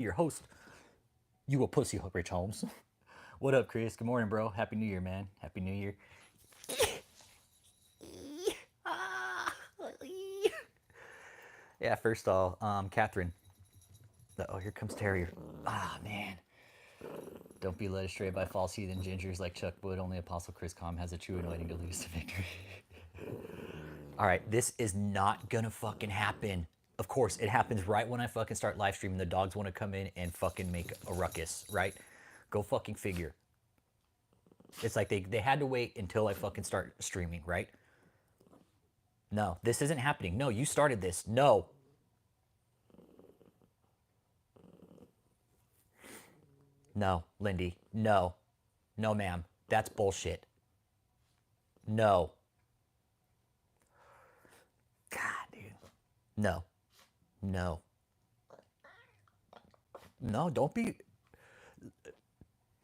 your host, you a pussy, Rich Holmes. What up, Chris? Good morning, bro. Happy New Year, man. Happy New Year. Yeah, first off, Catherine. Oh, here comes Terrier. Ah, man. Don't be led astray by false heathen gingers like Chuck Wood. Only Apostle Chris Com has a true anointing to lead us to victory. All right, this is not gonna fucking happen. Of course, it happens right when I fucking start live streaming. The dogs want to come in and fucking make a ruckus, right? Go fucking figure. It's like they had to wait until I fucking start streaming, right? No, this isn't happening. No, you started this. No. No, Lindy. No. No, ma'am. That's bullshit. No. God, dude. No. No. No, don't be.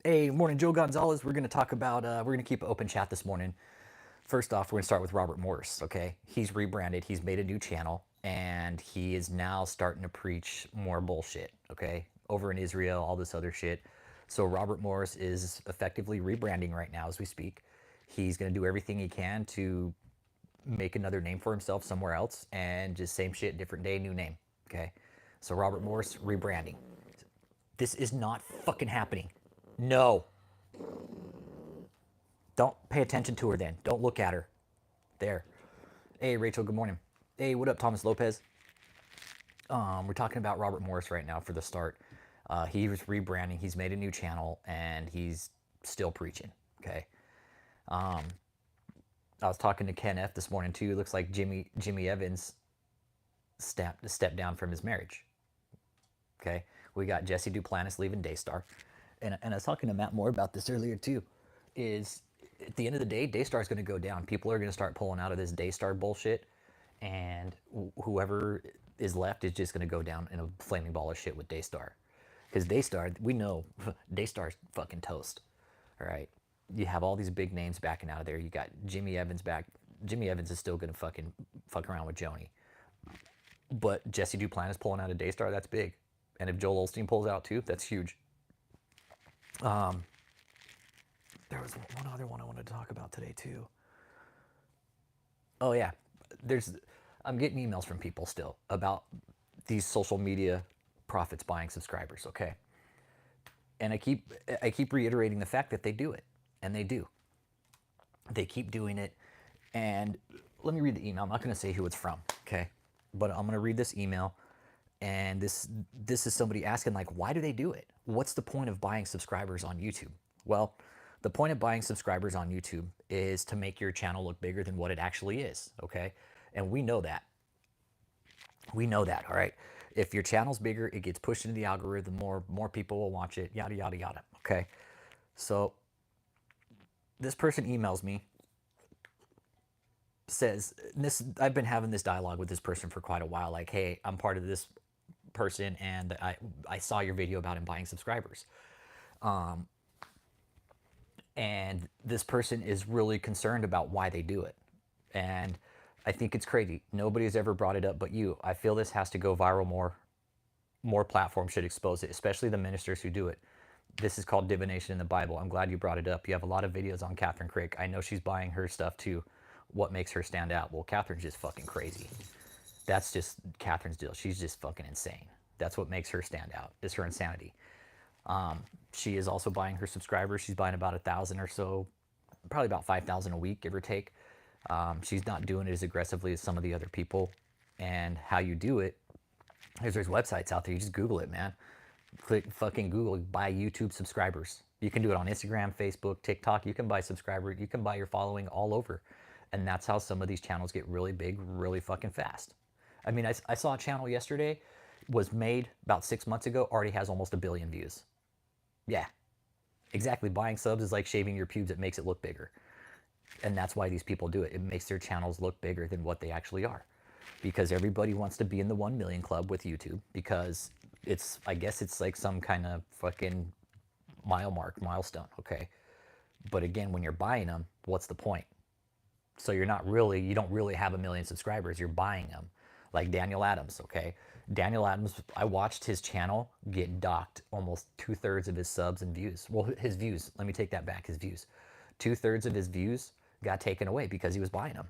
Hey, morning, Joe Gonzalez. We're going to talk about, we're going to keep an open chat this morning. First off, we're going to start with Robert Morris, okay? He's rebranded, he's made a new channel, and he is now starting to preach more bullshit, okay? Over in Israel, all this other shit. So Robert Morris is effectively rebranding right now as we speak. He's going to do everything he can to make another name for himself somewhere else, and just same shit, different day, new name, okay? So Robert Morris rebranding. This is not fucking happening. No. Don't pay attention to her then. Don't look at her. There. Hey, Rachel, good morning. Hey, what up, Thomas Lopez? We're talking about Robert Morris right now for the start. He was rebranding. He's made a new channel, and he's still preaching, okay? I was talking to Ken F this morning, too. It looks like Jimmy Evans stepped down from his marriage, okay? We got Jesse Duplantis leaving Daystar. And I was talking to Matt Moore about this earlier, too, is at the end of the day, Daystar is going to go down. People are going to start pulling out of this Daystar bullshit, and whoever is left is just going to go down in a flaming ball of shit with Daystar. Because Daystar, we know Daystar's fucking toast. All right. You have all these big names backing out of there. You got Jimmy Evans back. Jimmy Evans is still going to fucking fuck around with Joni. But Jesse Duplantis pulling out of Daystar, that's big. And if Joel Osteen pulls out too, that's huge. There was one other one I wanted to talk about today too. Oh yeah, I'm getting emails from people still about these social media prophets buying subscribers. Okay, and I keep reiterating the fact that they do it, and they do. They keep doing it, and let me read the email. I'm not going to say who it's from. Okay, but I'm going to read this email, and this is somebody asking like, why do they do it? What's the point of buying subscribers on YouTube? Well, the point of buying subscribers on YouTube is to make your channel look bigger than what it actually is, okay? And we know that. We know that, all right? If your channel's bigger, it gets pushed into the algorithm, more people will watch it, yada, yada, yada, okay? So this person emails me, says, I've been having this dialogue with this person for quite a while, like, hey, I'm part of this person, and I saw your video about him buying subscribers. And this person is really concerned about why they do it. And I think it's crazy. Nobody has ever brought it up but you. I feel this has to go viral more. More platforms should expose it, especially the ministers who do it. This is called divination in the Bible. I'm glad you brought it up. You have a lot of videos on Catherine Crick. I know she's buying her stuff too. What makes her stand out? Well, Catherine's just fucking crazy. That's just Catherine's deal. She's just fucking insane. That's what makes her stand out, is her insanity. She is also buying her subscribers. She's buying about 1,000 or so, probably about 5,000 a week, give or take. She's not doing it as aggressively as some of the other people. And how you do it, there's websites out there. You just Google it, man. Click fucking Google, buy YouTube subscribers. You can do it on Instagram, Facebook, TikTok. You can buy subscribers. You can buy your following all over. And that's how some of these channels get really big, really fucking fast. I mean, I saw a channel yesterday, was made about 6 months ago, already has almost 1 billion views. Yeah, exactly. Buying subs is like shaving your pubes. It makes it look bigger. And that's why these people do it. It makes their channels look bigger than what they actually are. Because everybody wants to be in the 1 million club with YouTube, because I guess it's like some kind of fucking milestone, okay? But again, when you're buying them, what's the point? So you don't really have 1 million subscribers. You're buying them, like Daniel Adams, okay? Daniel Adams, I watched his channel get docked almost 2/3 of his subs and views. Well, his views, let me take that back, his views. 2/3 of his views got taken away because he was buying them.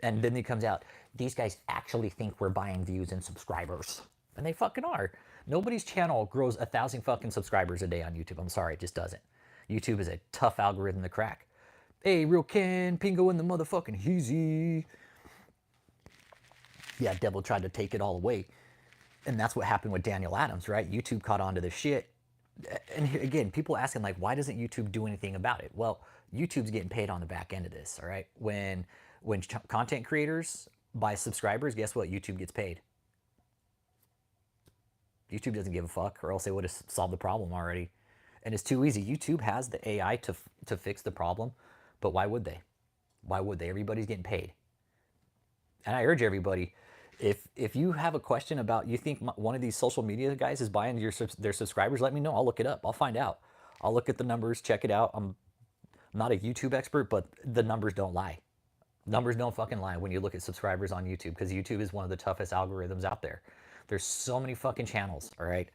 And then he comes out, these guys actually think we're buying views and subscribers. And they fucking are. Nobody's channel grows 1,000 fucking subscribers a day on YouTube. I'm sorry, it just doesn't. YouTube is a tough algorithm to crack. Hey, Real Ken, Pingo in the motherfucking heezy. Yeah, Devil tried to take it all away. And that's what happened with Daniel Adams, right? YouTube caught on to this shit. And again, people asking like, why doesn't YouTube do anything about it? Well, YouTube's getting paid on the back end of this, all right? When content creators buy subscribers, guess what? YouTube gets paid. YouTube doesn't give a fuck, or else they would have solved the problem already. And it's too easy. YouTube has the AI to fix the problem, but why would they? Why would they? Everybody's getting paid. And I urge everybody, if you have a question about, you think one of these social media guys is buying their subscribers, let me know. I'll look it up. I'll find out. I'll look at the numbers, check it out. I'm not a YouTube expert, but the numbers don't lie. Numbers don't fucking lie when you look at subscribers on YouTube, because YouTube is one of the toughest algorithms out there. There's so many fucking channels, all right?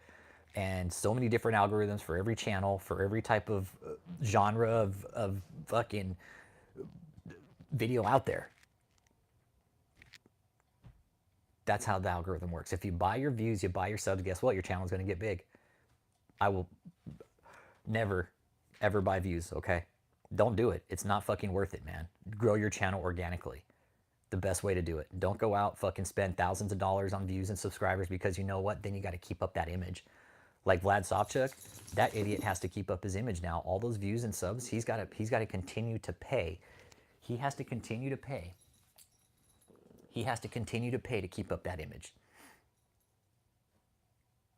And so many different algorithms for every channel, for every type of genre of fucking video out there. That's how the algorithm works. If you buy your views, you buy your subs, guess what? Your channel's going to get big. I will never, ever buy views, okay? Don't do it. It's not fucking worth it, man. Grow your channel organically. The best way to do it. Don't go out, fucking spend thousands of dollars on views and subscribers, because you know what? Then you got to keep up that image. Like Vlad Savchuk, that idiot has to keep up his image now. All those views and subs, he's got to continue to pay. He has to continue to pay. He has to continue to pay to keep up that image.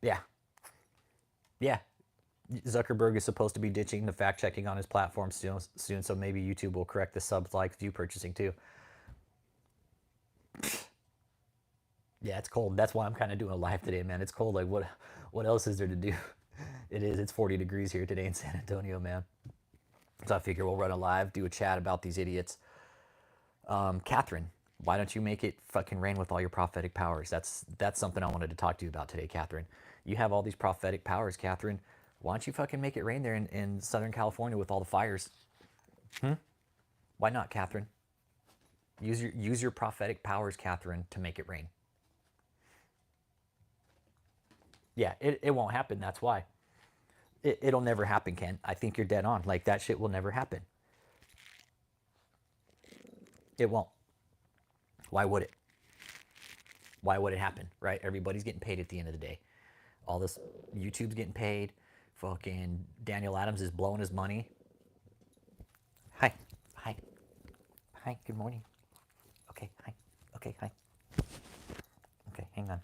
Yeah. Yeah. Zuckerberg is supposed to be ditching the fact checking on his platform soon, so maybe YouTube will correct the subs like view purchasing too. Yeah, it's cold. That's why I'm kind of doing a live today, man. It's cold. Like, what else is there to do? It is. It's 40 degrees here today in San Antonio, man. So I figure we'll run a live, do a chat about these idiots. Catherine, why don't you make it fucking rain with all your prophetic powers? That's something I wanted to talk to you about today, Catherine. You have all these prophetic powers, Catherine. Why don't you fucking make it rain there in Southern California with all the fires? Why not, Catherine? Use your prophetic powers, Catherine, to make it rain. Yeah, it won't happen. That's why. It'll never happen, Ken. I think you're dead on. Like, that shit will never happen. It won't. Why would it? Why would it happen, right? Everybody's getting paid at the end of the day. All this, YouTube's getting paid. Fucking Daniel Adams is blowing his money. Hi. Hi. Hi, good morning. Okay, hi. Okay, hi. Okay, hang on.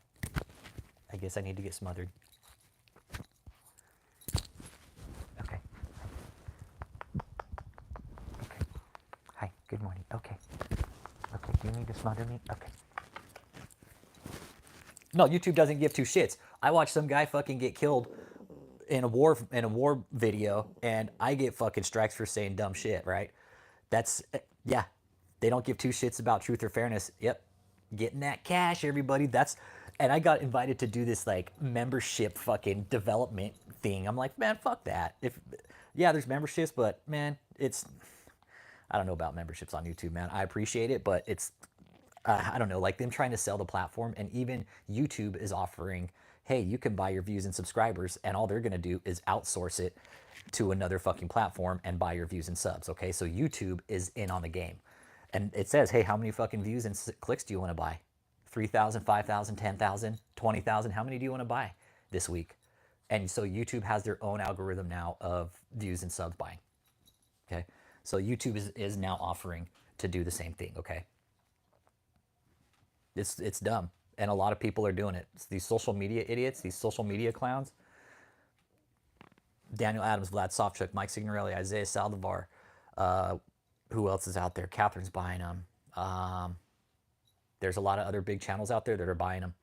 I guess I need to get smothered. Okay. Okay. Hi, good morning. Okay. Okay, do you need to smother me? Okay. No, YouTube doesn't give two shits. I watched some guy fucking get killed in a war video, and I get fucking strikes for saying dumb shit, right? That's, yeah. They don't give two shits about truth or fairness. Yep. Getting that cash, everybody. And I got invited to do this like membership fucking development thing. I'm like, man, fuck that. Yeah, there's memberships, but man, I don't know about memberships on YouTube, man. I appreciate it, but it's, I don't know, like them trying to sell the platform, and even YouTube is offering, hey, you can buy your views and subscribers, and all they're going to do is outsource it to another fucking platform and buy your views and subs, okay? So YouTube is in on the game. And it says, hey, how many fucking views and clicks do you want to buy? 3,000, 5,000, 10,000, 20,000? How many do you want to buy this week? And so YouTube has their own algorithm now of views and subs buying, okay? So YouTube is now offering to do the same thing, okay? It's dumb. And a lot of people are doing it. It's these social media idiots, these social media clowns. Daniel Adams, Vlad Savchuk, Mike Signorelli, Isaiah Saldivar. Who else is out there? Catherine's buying them. There's a lot of other big channels out there that are buying them.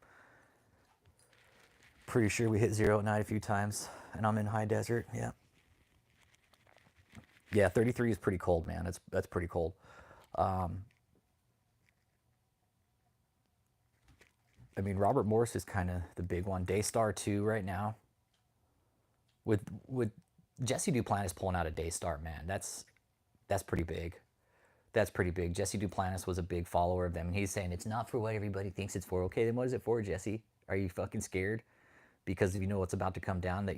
Pretty sure we hit 0 at night a few times. And I'm in high desert, yeah. Yeah, 33 is pretty cold, man. That's pretty cold. I mean, Robert Morris is kind of the big one. Daystar too right now. With Jesse Duplantis pulling out a Daystar, man, that's pretty big. That's pretty big. Jesse Duplantis was a big follower of them, and he's saying it's not for what everybody thinks it's for. Okay, then what is it for, Jesse? Are you fucking scared? Because if you know what's about to come down, that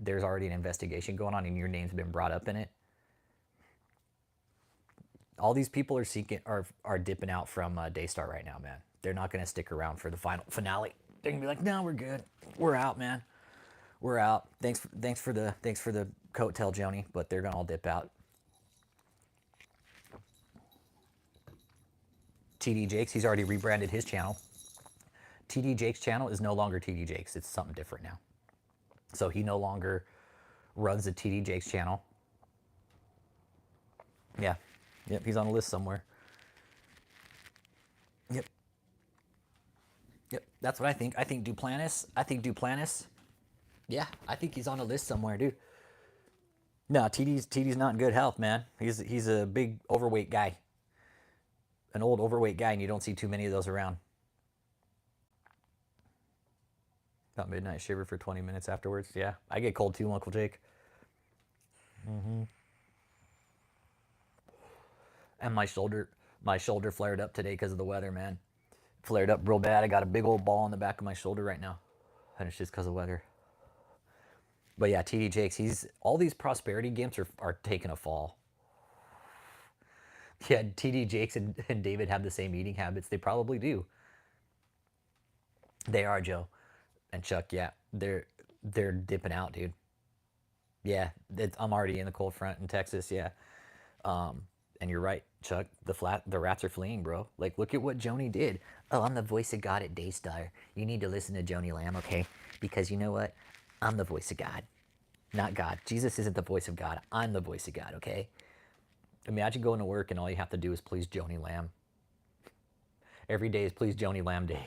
there's already an investigation going on, and your name's been brought up in it. All these people are dipping out from Daystar right now, man. They're not going to stick around for the finale. They're gonna be like, no, we're good. We're out, man. We're out. Thanks for the coattail, Joni. But they're gonna all dip out. TD Jakes, he's already rebranded his channel. TD Jakes' channel is no longer TD Jakes. It's something different now. So he no longer runs the TD Jakes channel. Yeah. Yep, he's on a list somewhere. Yep. Yep, that's what I think. I think Duplantis. Yeah, I think he's on a list somewhere, dude. No, TD's not in good health, man. He's a big overweight guy. An old overweight guy, and you don't see too many of those around. About midnight shiver for 20 minutes afterwards. Yeah, I get cold too, Uncle Jake. And my shoulder flared up today because of the weather, man. Flared up real bad. I got a big old ball on the back of my shoulder right now, and it's just because of weather. But yeah, TD Jakes, all these prosperity gimps are taking a fall. Yeah, TD Jakes and David have the same eating habits. They probably do. They are, Joe. And Chuck, yeah, they're dipping out, dude. Yeah, I'm already in the cold front in Texas, yeah. And you're right, Chuck. The rats are fleeing, bro. Like, look at what Joni did. Oh, I'm the voice of God at Daystar. You need to listen to Joni Lamb, okay? Because you know what? I'm the voice of God, not God. Jesus isn't the voice of God. I'm the voice of God, okay? Imagine going to work and all you have to do is please Joni Lamb. Every day is please Joni Lamb day.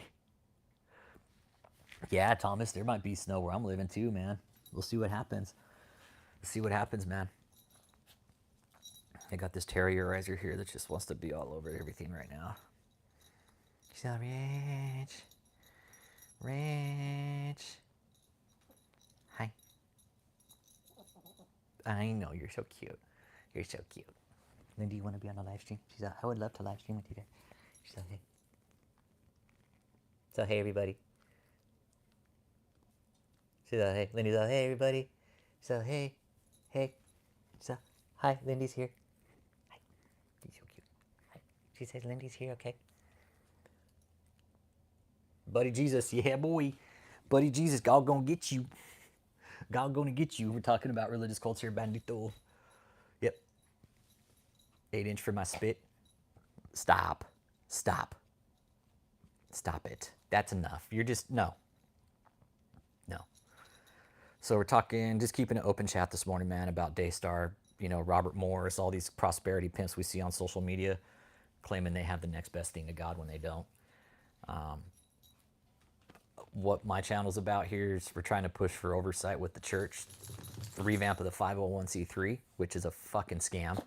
Yeah, Thomas, there might be snow where I'm living too, man. We'll see what happens. See what happens, man. I got this terrorizer here that just wants to be all over everything right now. She's all rich. Rich. Hi. I know, you're so cute. You're so cute. Lindy, you want to be on the live stream? She's like, I would love to live stream with you guys. She's like, hey. So, hey, everybody. She's like, hey. Lindy's like, hey, everybody. So, hey. Hey. So, hi, Lindy's here. Hi. She's so cute. Hi. She says Lindy's here, okay? Buddy Jesus, yeah, boy. Buddy Jesus, God gonna get you. God gonna get you. We're talking about religious culture, bandito. Yep. 8-inch for my spit. Stop. Stop. Stop it. That's enough. You're just, no. No. So we're talking, just keeping an open chat this morning, man, about Daystar, Robert Morris, all these prosperity pimps we see on social media claiming they have the next best thing to God when they don't. What my channel's about here is we're trying to push for oversight with the church, the revamp of the 501c3, which is a fucking scam.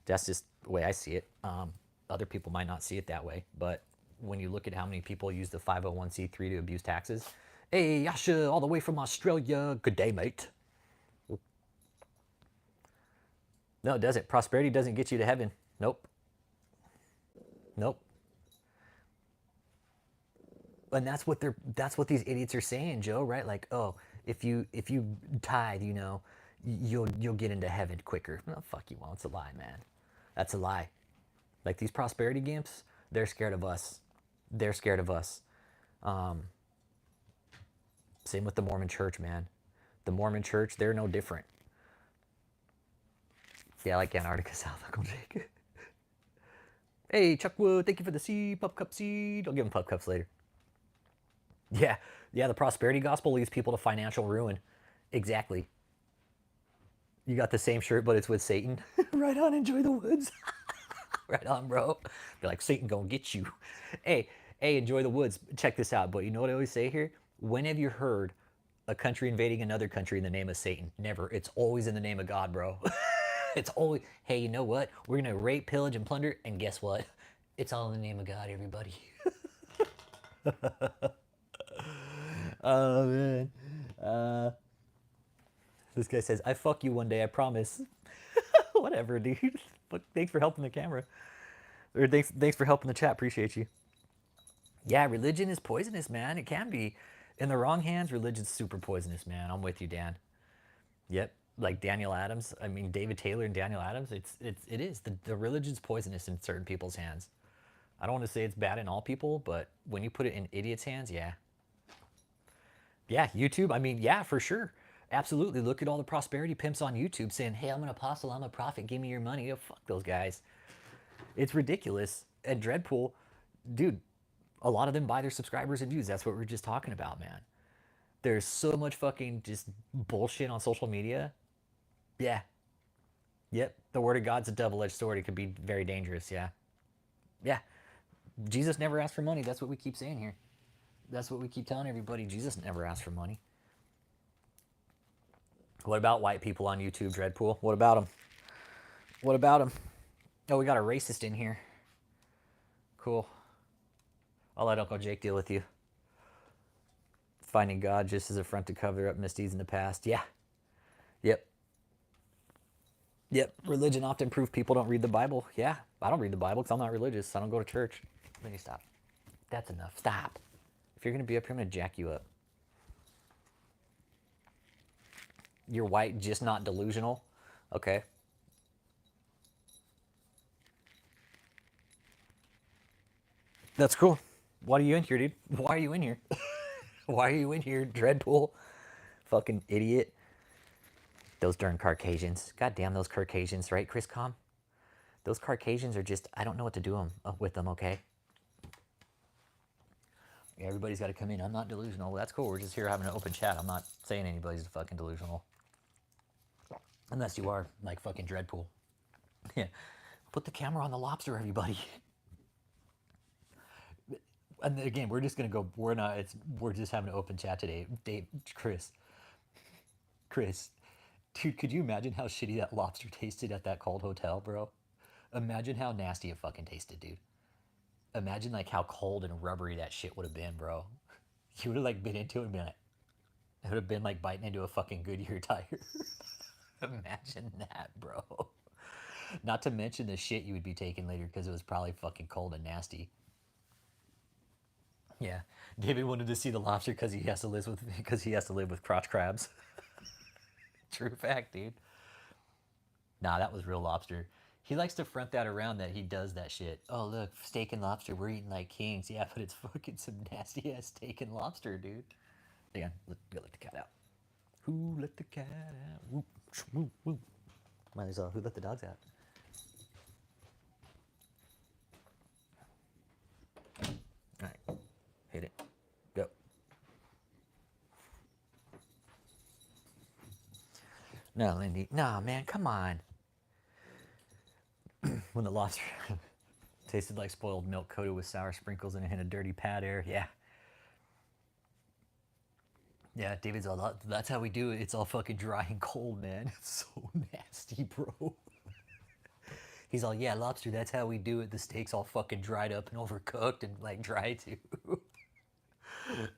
That's just the way I see it. Other people might not see it that way, but when you look at how many people use the 501c3 to abuse taxes, hey, Yasha, all the way from Australia, good day, mate. No, it doesn't. Prosperity doesn't get you to heaven. Nope. Nope. And that's what these idiots are saying, Joe, right? Like, oh, if you tithe, you'll get into heaven quicker. No, fuck you won't. It's a lie, man. That's a lie. Like these prosperity gimps, they're scared of us. They're scared of us. Same with the Mormon Church, man. The Mormon Church, they're no different. Yeah, like Antarctica South, Uncle Jake. Hey, Chuck Wood, thank you for the seed, pup cup seed. I'll give him pup cups later. Yeah, the prosperity gospel leads people to financial ruin. Exactly. You got the same shirt, but it's with Satan. Right on, enjoy the woods. Right on, bro. Be like, Satan gonna get you. Hey, enjoy the woods. Check this out. But you know what I always say here? When have you heard a country invading another country in the name of Satan? Never. It's always in the name of God, bro. It's always, hey, you know what? We're gonna rape, pillage, and plunder, and guess what? It's all in the name of God, everybody. Oh man. Uh, this guy says, "I fuck you one day, I promise." Whatever, dude. But thanks for helping the camera, or thanks for helping the chat. Appreciate you. Yeah, religion is poisonous, man. It can be. In the wrong hands, religion's super poisonous, man. I'm with you, Dan. Yep. Like Daniel Adams. I mean, David Taylor and Daniel Adams. It is. The religion's poisonous in certain people's hands. I don't want to say it's bad in all people, but when you put it in idiots' hands, yeah. Yeah, YouTube. I mean, yeah, for sure. Absolutely. Look at all the prosperity pimps on YouTube saying, "Hey, I'm an apostle, I'm a prophet, give me your money." Oh, fuck those guys. It's ridiculous. And Dreadpool, dude, a lot of them buy their subscribers and views. That's what we are just talking about, man. There's so much fucking just bullshit on social media. Yeah. Yep. The word of God's a double-edged sword. It could be very dangerous. Yeah. Yeah. Jesus never asked for money. That's what we keep saying here. That's what we keep telling everybody. Jesus never asked for money. What about white people on YouTube, Dreadpool? What about them? What about them? Oh, we got a racist in here. Cool. I'll let Uncle Jake deal with you. Finding God just as a front to cover up misdeeds in the past. Yeah. Yep. Yep. Religion often proves people don't read the Bible. Yeah. I don't read the Bible because I'm not religious. I don't go to church. Let me stop. That's enough. Stop. If you're going to be up here, I'm going to jack you up. You're white, just not delusional. Okay. That's cool. Why are you in here, dude? Why are you in here? Why are you in here, Dreadpool? Fucking idiot. Those darn Caucasians. God damn those Caucasians, right, Chris Com? Those Caucasians are just, I don't know what to do with them, okay? Yeah, everybody's got to come in. I'm not delusional. Well, that's cool. We're just here having an open chat. I'm not saying anybody's fucking delusional. Unless you are, like fucking Dreadpool. Yeah. Put the camera on the lobster, everybody. And again, we're just gonna go. We're just having an open chat today. Dave, Chris, dude, could you imagine how shitty that lobster tasted at that cold hotel, bro? Imagine how nasty it fucking tasted, dude. Imagine like how cold and rubbery that shit would have been, bro. You would have like been into it and been like, it would have been like biting into a fucking Goodyear tire. Imagine that, bro. Not to mention the shit you would be taking later because it was probably fucking cold and nasty. Yeah, David wanted to see the lobster because he has to live with crotch crabs. True fact, dude. Nah, that was real lobster. He likes to front that around that he does that shit. Oh look, steak and lobster, we're eating like kings. Yeah, but it's fucking some nasty ass steak and lobster, dude. Hang on, go let the cat out. Who let the cat out? Whoop, whoop, whoop. Might as well. Who let the dogs out? All right, hit it. Go. No, Lindy. No, man, come on. When the lobster tasted like spoiled milk coated with sour sprinkles and a hint of dirty pad air. Yeah. Yeah, David's all, that's how we do it. It's all fucking dry and cold, man. It's so nasty, bro. He's all, yeah, lobster, that's how we do it. The steak's all fucking dried up and overcooked and like dry too.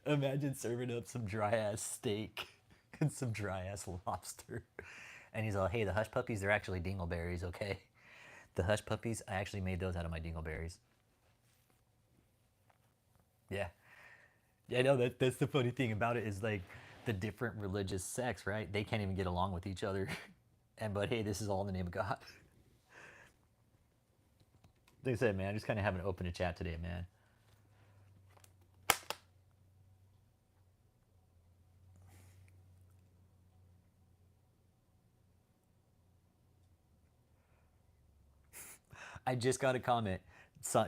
Imagine serving up some dry ass steak and some dry ass lobster. And he's all, hey, the hush puppies, they're actually dingleberries, okay? The hush puppies, I actually made those out of my dingleberries. Yeah. Yeah, I know that's the funny thing about it is like the different religious sects, right? They can't even get along with each other. And but hey, this is all in the name of God. Like I said, man, I'm just kind of having an open chat today, man. I just got a comment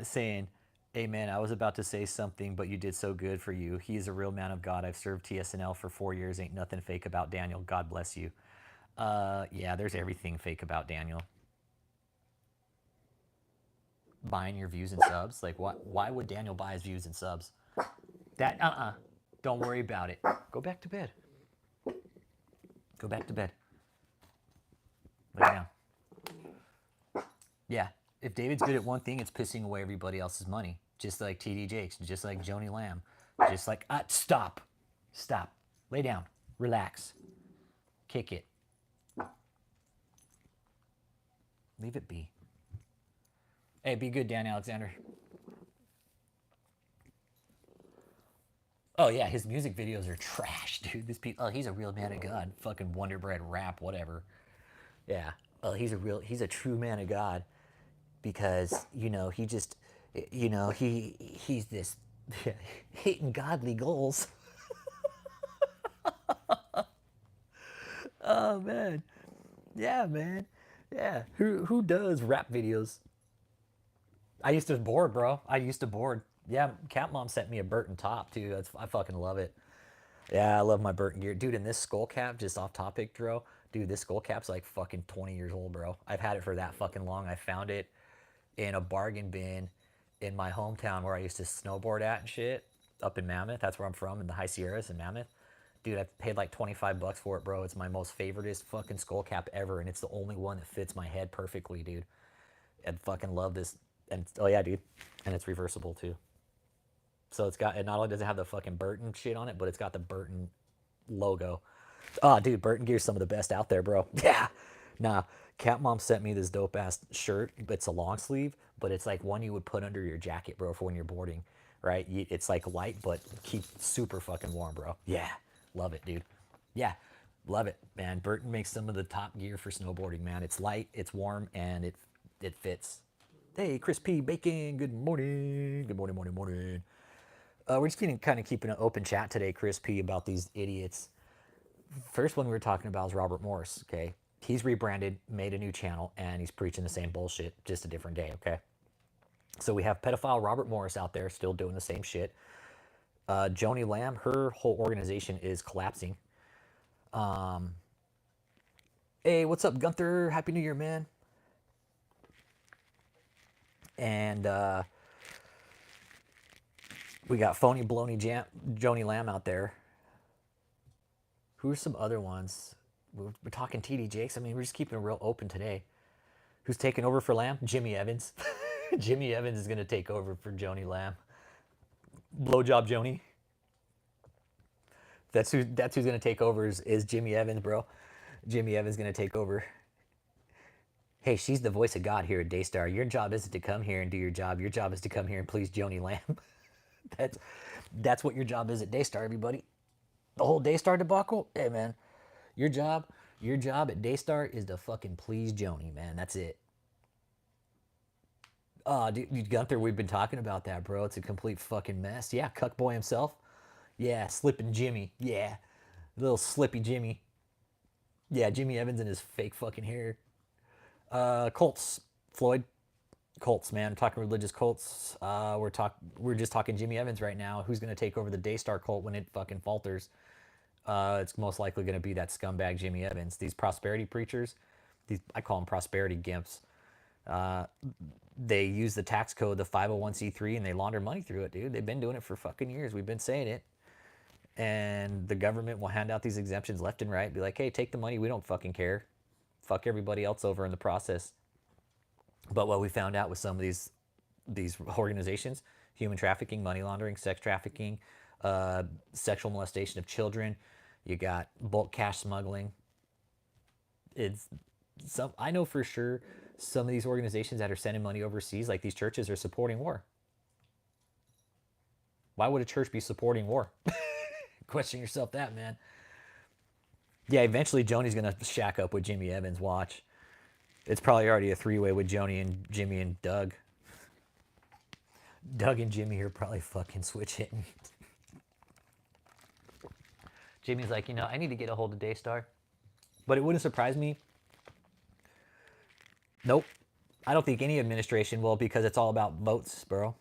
saying, hey man, I was about to say something, but you did so good for you. He is a real man of God. I've served TSNL for 4 years. Ain't nothing fake about Daniel. God bless you. Yeah, there's everything fake about Daniel. Buying your views and subs. Like, why would Daniel buy his views and subs? That, don't worry about it. Go back to bed. Go back to bed. Lay down. Yeah, if David's good at one thing, it's pissing away everybody else's money. Just like TD Jakes, just like Joni Lamb, just like, stop. Stop. Lay down. Relax. Kick it. Leave it be. Hey, be good, Dan Alexander. Oh yeah, his music videos are trash, dude. This people, oh, he's a real man of God. Fucking Wonder Bread rap, whatever. Yeah. Oh, he's a true man of God because he just, he's this hating godly goals. Oh man, yeah, man, yeah. Who does rap videos? I used to board, bro. I used to board. Yeah, Cat Mom sent me a Burton top too. I fucking love it. Yeah, I love my Burton gear, dude. And this skull cap, just off topic, bro. Dude, this skull cap's like fucking 20 years old, bro. I've had it for that fucking long. I found it in a bargain bin in my hometown where I used to snowboard at and shit, up in Mammoth. That's where I'm from, in the High Sierras in Mammoth. Dude, I paid like 25 bucks for it, bro. It's my most favoriteest fucking skull cap ever, and it's the only one that fits my head perfectly, dude. I fucking love this. And oh yeah, dude, and it's reversible too. So it not only does it have the fucking Burton shit on it, but it's got the Burton logo. Oh, dude, Burton gear's some of the best out there, bro. Yeah. Nah, Cat Mom sent me this dope ass shirt. It's a long sleeve, but it's like one you would put under your jacket, bro, for when you're boarding, right? It's like light, but keep super fucking warm, bro. Yeah, love it, dude. Yeah, love it, man. Burton makes some of the top gear for snowboarding, man. It's light, it's warm, and it fits. Hey, Chris P. Bacon. Good morning. Good morning, morning, morning. We're just kind of keeping an open chat today, Chris P, about these idiots. First one we were talking about is Robert Morris, okay? He's rebranded, made a new channel, and he's preaching the same bullshit, just a different day, okay? So we have pedophile Robert Morris out there still doing the same shit. Joni Lamb, her whole organization is collapsing. Hey, what's up, Gunther? Happy New Year, man. And we got phony baloney Joni Lamb out there. Who are some other ones? We're talking TD Jakes. I mean, we're just keeping it real open today. Who's taking over for Lamb? Jimmy Evans. Jimmy Evans is going to take over for Joni Lamb. Blowjob Joni. That's who's going to take over is Jimmy Evans, bro. Jimmy Evans going to take over. Hey, she's the voice of God here at Daystar. Your job isn't to come here and do your job. Your job is to come here and please Joni Lamb. That's what your job is at Daystar, everybody. The whole Daystar debacle, hey man, your job at Daystar is to fucking please Joni, man. That's it. Oh, dude, Gunther, we've been talking about that, bro. It's a complete fucking mess. Yeah, Cuckboy himself. Yeah, Slippin' Jimmy. Yeah, little Slippy Jimmy. Yeah, Jimmy Evans and his fake fucking hair. Colts, Floyd. Colts, man. I'm talking religious cults. We're just talking Jimmy Evans right now. Who's gonna take over the Daystar cult when it fucking falters? It's most likely gonna be that scumbag Jimmy Evans. These prosperity preachers, I call them prosperity gimps. They use the tax code, the 501c3, and they launder money through it, dude. They've been doing it for fucking years. We've been saying it. And the government will hand out these exemptions left and right. Be like, hey, take the money. We don't fucking care. Fuck everybody else over in the process. But what we found out with some of these organizations, human trafficking, money laundering, sex trafficking, sexual molestation of children, you got bulk cash smuggling. I know for sure some of these organizations that are sending money overseas, like these churches, are supporting war. Why would a church be supporting war? Question yourself that, man. Yeah, eventually Joni's gonna shack up with Jimmy Evans. Watch. It's probably already a three-way with Joni and Jimmy and Doug. Doug and Jimmy are probably fucking switch hitting. Jimmy's like, I need to get a hold of Daystar. But it wouldn't surprise me. Nope. I don't think any administration will, because it's all about votes, bro.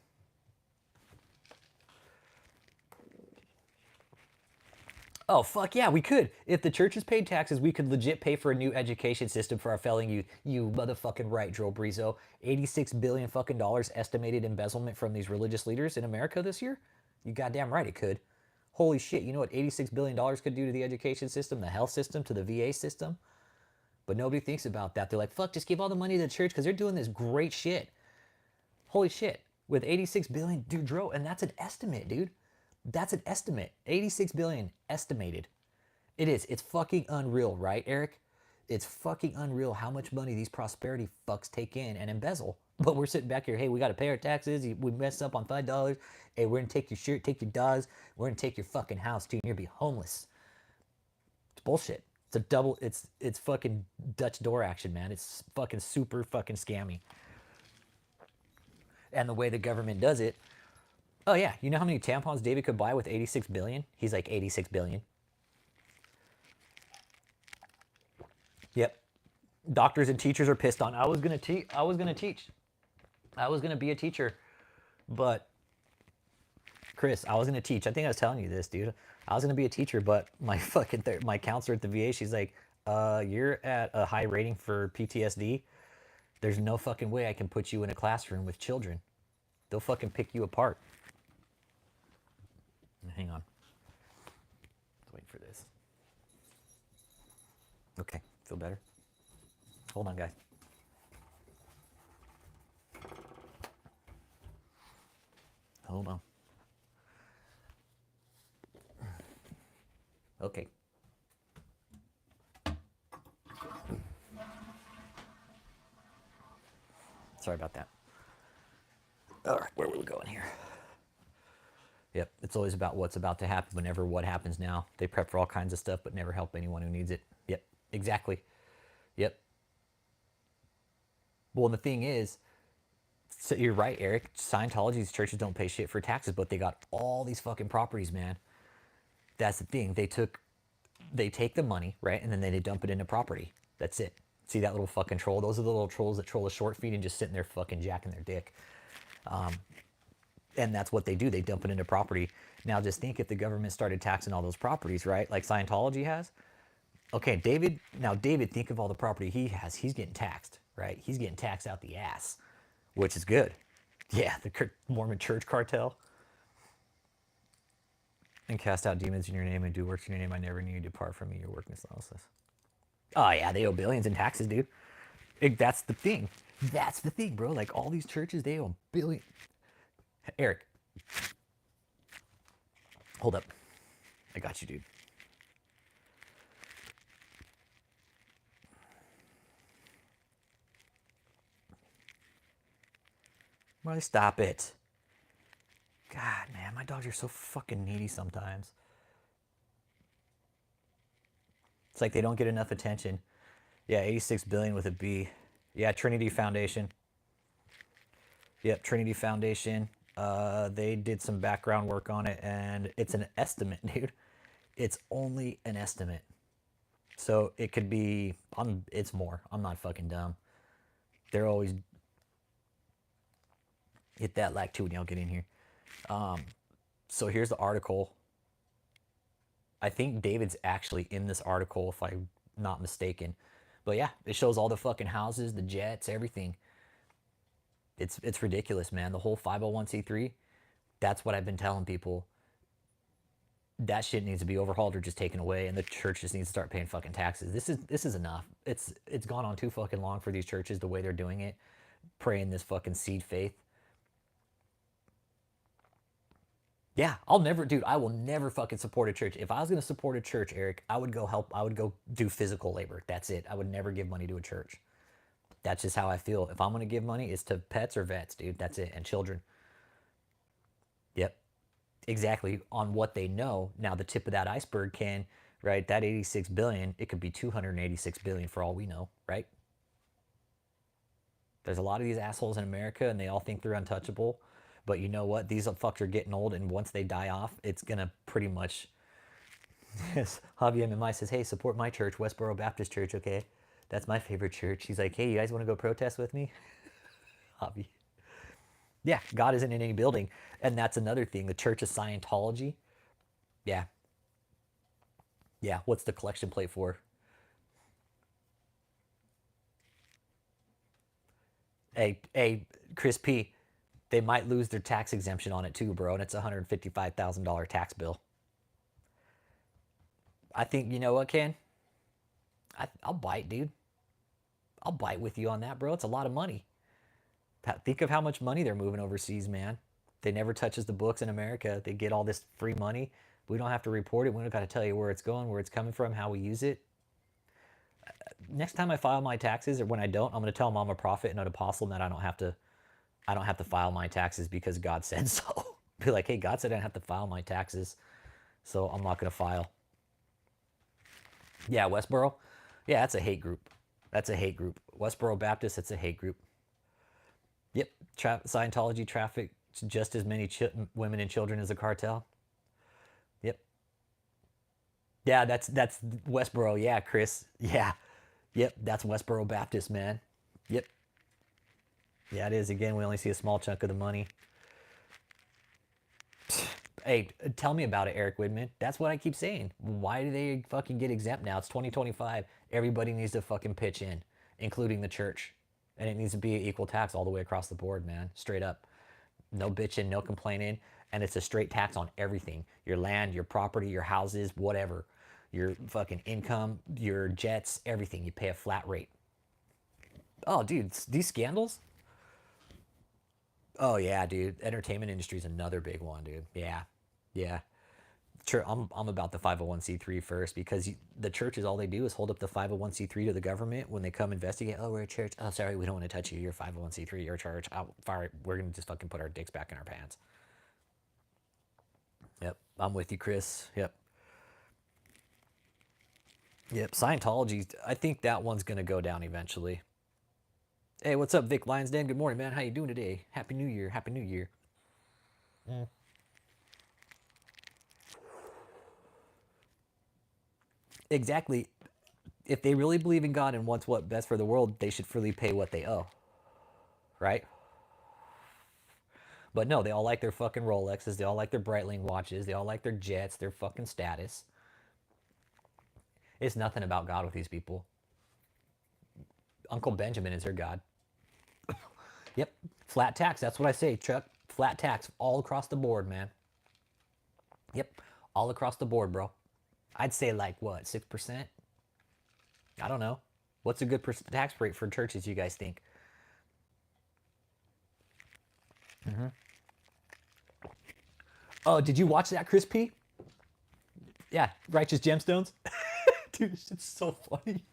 Oh, fuck yeah, we could. If the churches paid taxes, we could legit pay for a new education system for our failing youth. You motherfucking right, Joe Brizo. $86 billion fucking dollars estimated embezzlement from these religious leaders in America this year? You goddamn right it could. Holy shit, you know what $86 billion could do to the education system, the health system, to the VA system? But nobody thinks about that. They're like, fuck, just give all the money to the church because they're doing this great shit. Holy shit. With $86 billion, dude, Dro, and that's an estimate, dude. That's an estimate. 86 billion estimated. It is. It's fucking unreal, right, Eric? It's fucking unreal how much money these prosperity fucks take in and embezzle. But we're sitting back here, hey, we got to pay our taxes. We messed up on $5. Hey, we're going to take your shirt, take your dogs. We're going to take your fucking house, too. You're going to be homeless. It's bullshit. It's a double, it's fucking Dutch door action, man. It's fucking super fucking scammy. And the way the government does it, oh yeah, you know how many tampons David could buy with 86 billion? He's like 86 billion. Yep. Doctors and teachers are pissed on. I was gonna teach. I was gonna be a teacher, but Chris, I was gonna teach. I think I was telling you this, dude. I was gonna be a teacher, but my fucking my counselor at the VA, she's like, you're at a high rating for PTSD. There's no fucking way I can put you in a classroom with children. They'll fucking pick you apart. Hang on. Let's wait for this. Okay, feel better? Hold on, guys. Hold on. Okay. Sorry about that. All right, where were we going here? Yep, it's always about what's about to happen. Whenever what happens now, they prep for all kinds of stuff, but never help anyone who needs it. Yep, exactly. Yep. Well, and the thing is, so you're right, Eric. Scientology's churches don't pay shit for taxes, but they got all these fucking properties, man. That's the thing. They take the money, right, and then they dump it into property. That's it. See that little fucking troll? Those are the little trolls that troll the short feed and just sitting there fucking jacking their dick. And that's what they do. They dump it into property. Now just think if the government started taxing all those properties, right? Like Scientology has. Okay, David, think of all the property he has. He's getting taxed, right? He's getting taxed out the ass, which is good. Yeah, the Mormon church cartel. And cast out demons in your name and do works in your name. I never knew you depart from me. Your workness lossless. Oh yeah, they owe billions in taxes, dude. That's the thing. That's the thing, bro. Like all these churches, they owe billions. Eric, hold up. I got you, dude. Why stop it? God, man, my dogs are so fucking needy sometimes. It's like they don't get enough attention. Yeah, 86 billion with a B. Yeah, Trinity Foundation. Yep, Trinity Foundation. They did some background work on it, and it's an estimate, dude. It's only an estimate. So it could be, it's more. I'm not fucking dumb. They're always, hit that like too when y'all get in here. So here's the article. I think David's actually in this article, if I'm not mistaken. But yeah, it shows all the fucking houses, the jets, everything. It's ridiculous, man. The whole 501c3, that's what I've been telling people. That shit needs to be overhauled or just taken away, and the church just needs to start paying fucking taxes. This is enough. It's gone on too fucking long for these churches the way they're doing it, praying this fucking seed faith. Yeah, I will never fucking support a church. If I was gonna support a church, Eric, I would go help. I would go do physical labor. That's it. I would never give money to a church. That's just how I feel. If I'm gonna give money, it's to pets or vets, dude. That's it, and children. Yep. Exactly on what they know. Now the tip of that iceberg can, right? That 86 billion, it could be 286 billion for all we know, right? There's a lot of these assholes in America and they all think they're untouchable. But you know what? These fucks are getting old, and once they die off, it's gonna pretty much. Yes, Javier MMI says, "Hey, support my church, Westboro Baptist Church. Okay, that's my favorite church." He's like, "Hey, you guys want to go protest with me?" Javi. Yeah, God isn't in any building, and that's another thing. The Church of Scientology. Yeah, yeah. What's the collection plate for? Hey, Chris P. They might lose their tax exemption on it too, bro, and it's a $155,000 tax bill. I think you know what, Ken? I'll bite, dude. I'll bite with you on that, bro. It's a lot of money. Think of how much money they're moving overseas, man. They never touches the books in America. They get all this free money. We don't have to report it. We don't got to tell you where it's going, where it's coming from, how we use it. Next time I file my taxes, or when I don't, I'm going to tell them I'm a prophet and an apostle, and that I don't have to file my taxes because God said so. Be like, hey, God said I don't have to file my taxes, so I'm not going to file. Yeah, Westboro. Yeah, that's a hate group. That's a hate group. Westboro Baptist, that's a hate group. Yep, Scientology traffic just as many women and children as a cartel. Yep. Yeah, that's Westboro. Yeah, Chris. Yeah. Yep, that's Westboro Baptist, man. Yep. Yeah, it is. Again, we only see a small chunk of the money. Hey, tell me about it, Eric Widman. That's what I keep saying. Why do they fucking get exempt now? It's 2025. Everybody needs to fucking pitch in, including the church. And it needs to be equal tax all the way across the board, man. Straight up. No bitching, no complaining. And it's a straight tax on everything. Your land, your property, your houses, whatever. Your fucking income, your jets, everything. You pay a flat rate. Oh, dude, these scandals? Oh, yeah, dude. Entertainment industry is another big one, dude. Yeah. Yeah. Sure, I'm about the 501c3 first, because the churches, all they do is hold up the 501c3 to the government when they come investigate. Oh, we're a church. Oh, sorry, we don't want to touch you. You're 501c3. You're a church. Oh, fire. We're going to just fucking put our dicks back in our pants. Yep. I'm with you, Chris. Yep. Yep. Scientology, I think that one's going to go down eventually. Hey, what's up, Vic Lionsden? Good morning, man. How you doing today? Happy New Year. Happy New Year. Exactly. If they really believe in God and wants what's best for the world, they should freely pay what they owe, right? But no, they all like their fucking Rolexes. They all like their Breitling watches. They all like their jets, their fucking status. It's nothing about God with these people. Uncle Benjamin is their God. Yep. Flat tax. That's what I say, Chuck. Flat tax all across the board, man. Yep. All across the board, bro. I'd say like what, 6%? I don't know. What's a good tax rate for churches, you guys think? Oh, did you watch that, Chris P? Yeah, Righteous Gemstones. Dude, it's so funny.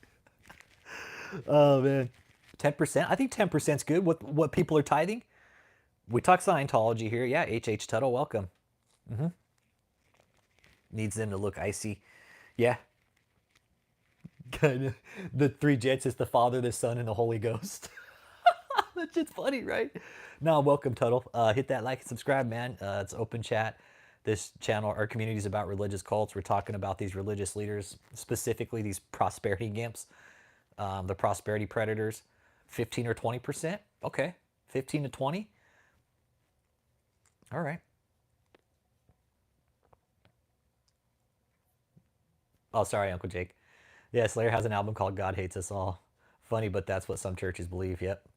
Oh man, 10%. I think 10%'s good. What people are tithing? We talk Scientology here. Yeah, H. Tuttle, welcome. Needs them to look icy. Yeah, kind of. The three jets is the Father, the Son, and the Holy Ghost. That's just funny, right? No, welcome, Tuttle. Hit that like and subscribe, man. It's open chat. This channel, our community is about religious cults. We're talking about these religious leaders, specifically these prosperity gimps, the prosperity predators. 15 or 20%? Okay. 15 to 20? All right. Oh, sorry, Uncle Jake. Yeah, Slayer has an album called God Hates Us All. Funny, but that's what some churches believe. Yep.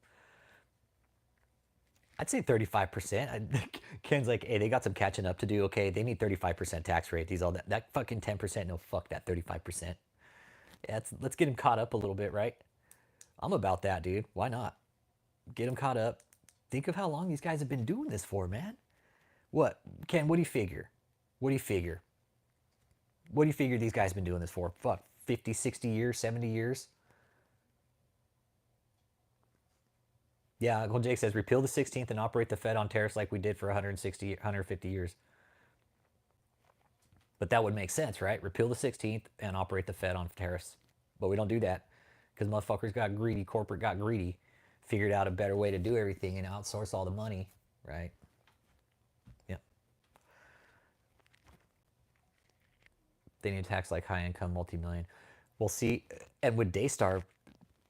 I'd say 35%. Ken's like, hey, they got some catching up to do. Okay, they need 35% tax rate. These all that fucking 10%. No, fuck that 35%. Yeah, let's get him caught up a little bit, right? I'm about that, dude. Why not? Get him caught up. Think of how long these guys have been doing this for, man. What, Ken? What do you figure? What do you figure? What do you figure these guys been doing this for? Fuck, 50, 60 years, 70 years? Yeah, Uncle Jake says repeal the 16th and operate the Fed on tariffs like we did for 160, 150 years. But that would make sense, right? Repeal the 16th and operate the Fed on tariffs. But we don't do that because motherfuckers got greedy, corporate got greedy, figured out a better way to do everything and outsource all the money, right? Yep. They need to tax like high income, multi-million. Well, see, and with Daystar,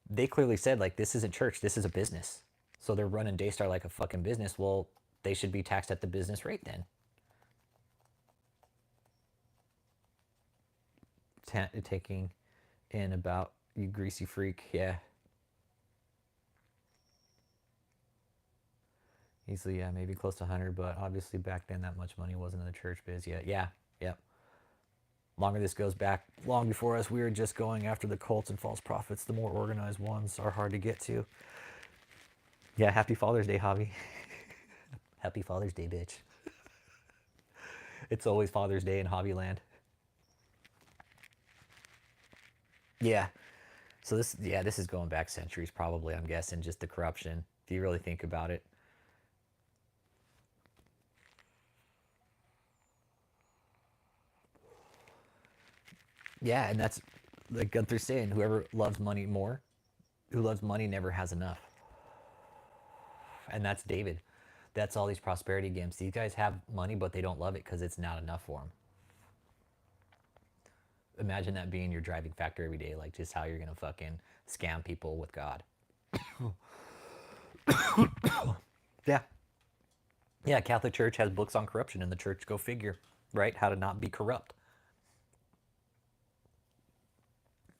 they clearly said like this isn't church, this is a business. So they're running Daystar like a fucking business. Well, they should be taxed at the business rate then. Taking in about you greasy freak, yeah. Easily, yeah, maybe close to 100, but obviously back then that much money wasn't in the church biz yet. Yeah, yep. Longer this goes back, long before us, we were just going after the cults and false prophets. The more organized ones are hard to get to. Yeah, happy Father's Day, Javi. Happy Father's Day, bitch. It's always Father's Day in Hobbyland. Yeah. So this is going back centuries probably, I'm guessing, just the corruption. If you really think about it. Yeah, and that's like Gunther's saying, whoever loves money more, who loves money never has enough. And that's David. That's all these prosperity games. These guys have money, but they don't love it because it's not enough for them. Imagine that being your driving factor every day, like just how you're gonna fucking scam people with God. Yeah, yeah. Catholic Church has books on corruption, and the church, go figure, right? How to not be corrupt.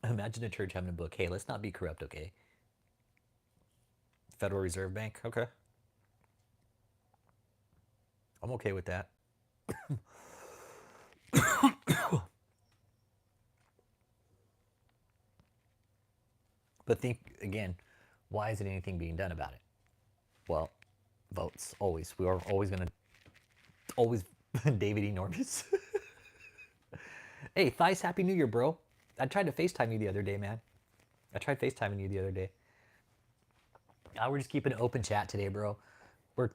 Imagine a church having a book. Hey, let's not be corrupt, okay? Federal Reserve Bank. Okay, I'm okay with that. But think again, why isn't anything being done about it? Well, votes always. We are always gonna always David Enormous. Hey, Thighs, Happy New Year, bro. I tried to FaceTime you the other day, man. I tried FaceTiming you the other day. We're just keeping an open chat today, bro.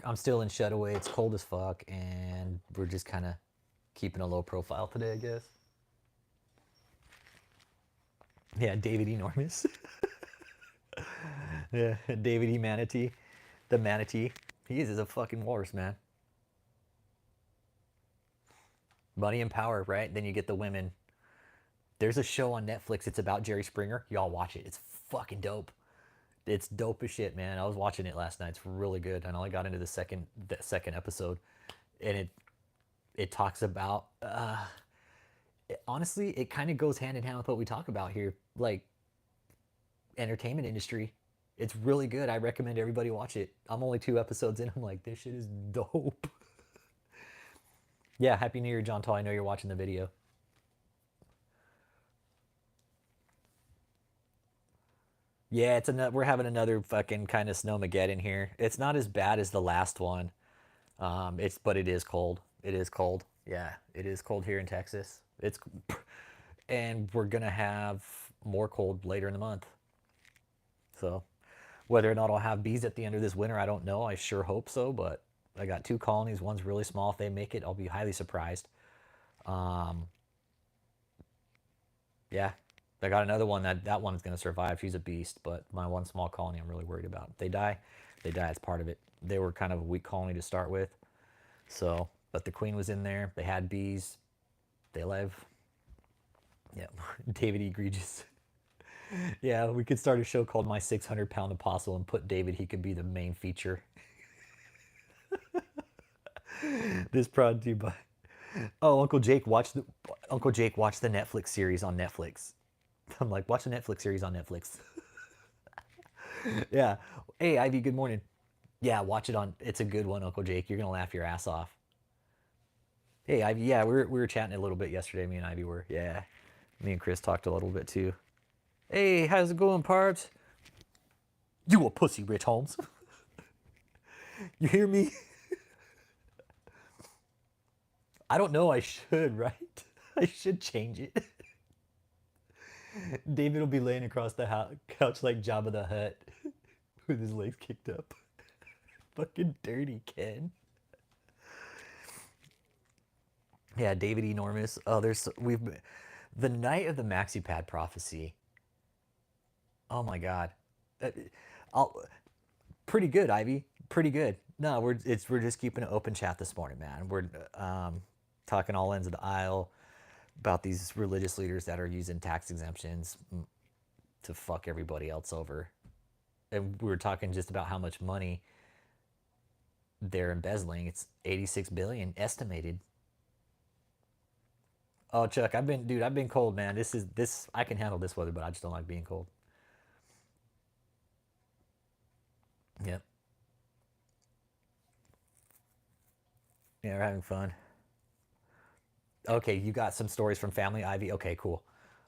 I'm still in Shutaway. It's cold as fuck, and we're just kind of keeping a low profile today, I guess. Yeah, David Enormous. Yeah, David E. Manatee. The manatee. He is a fucking walrus, man. Money and power, right? Then you get the women. There's a show on Netflix. It's about Jerry Springer. Y'all watch it. It's fucking dope. It's dope as shit, man. I was watching it last night. It's really good. I only got into the second episode, and it talks about. Honestly, it kind of goes hand in hand with what we talk about here, like entertainment industry. It's really good. I recommend everybody watch it. I'm only 2 episodes in. I'm like, this shit is dope. Yeah, Happy New Year, John Tall. I know you're watching the video. Yeah, we're having another fucking kind of snowmageddon here. It's not as bad as the last one. But it is cold. It is cold. Yeah, it is cold here in Texas. And we're gonna have more cold later in the month. So whether or not I'll have bees at the end of this winter, I don't know. I sure hope so, but I got 2 colonies. One's really small. If they make it, I'll be highly surprised. Um, yeah, I got another one that one's gonna survive. She's a beast, but my one small colony, I'm really worried about. If they die, they die. It's part of it. They were kind of a weak colony to start with, so but the queen was in there. They had bees. They live. Yeah, David Egregious. Yeah, we could start a show called My 600-Pound Apostle and put David. He could be the main feature. This brought to you by. Oh, Uncle Jake watched the Netflix series on Netflix. I'm like, watch the Netflix series on Netflix. Yeah. Hey, Ivy. Good morning. Yeah, watch it on. It's a good one, Uncle Jake. You're gonna laugh your ass off. Hey, Ivy. Yeah, we were chatting a little bit yesterday. Me and Ivy were. Yeah. Me and Chris talked a little bit too. Hey, how's it going, Parps? You a pussy, Rich Holmes. You hear me? I don't know. I should, right? I should change it. David will be laying across the couch like Jabba the Hutt with his legs kicked up. Fucking dirty Ken. Yeah, David Enormous. Oh, the night of the maxi pad prophecy. Oh my god. Uh, I'll, Pretty good, Ivy. Pretty good. No, we're just keeping an open chat this morning, man. We're talking all ends of the aisle about these religious leaders that are using tax exemptions to fuck everybody else over. And we were talking just about how much money they're embezzling. It's 86 billion estimated. Oh, Chuck, I've been cold, man. This I can handle this weather, but I just don't like being cold. Yep. Yeah, we're having fun. Okay, you got some stories from family, Ivy. Okay, cool.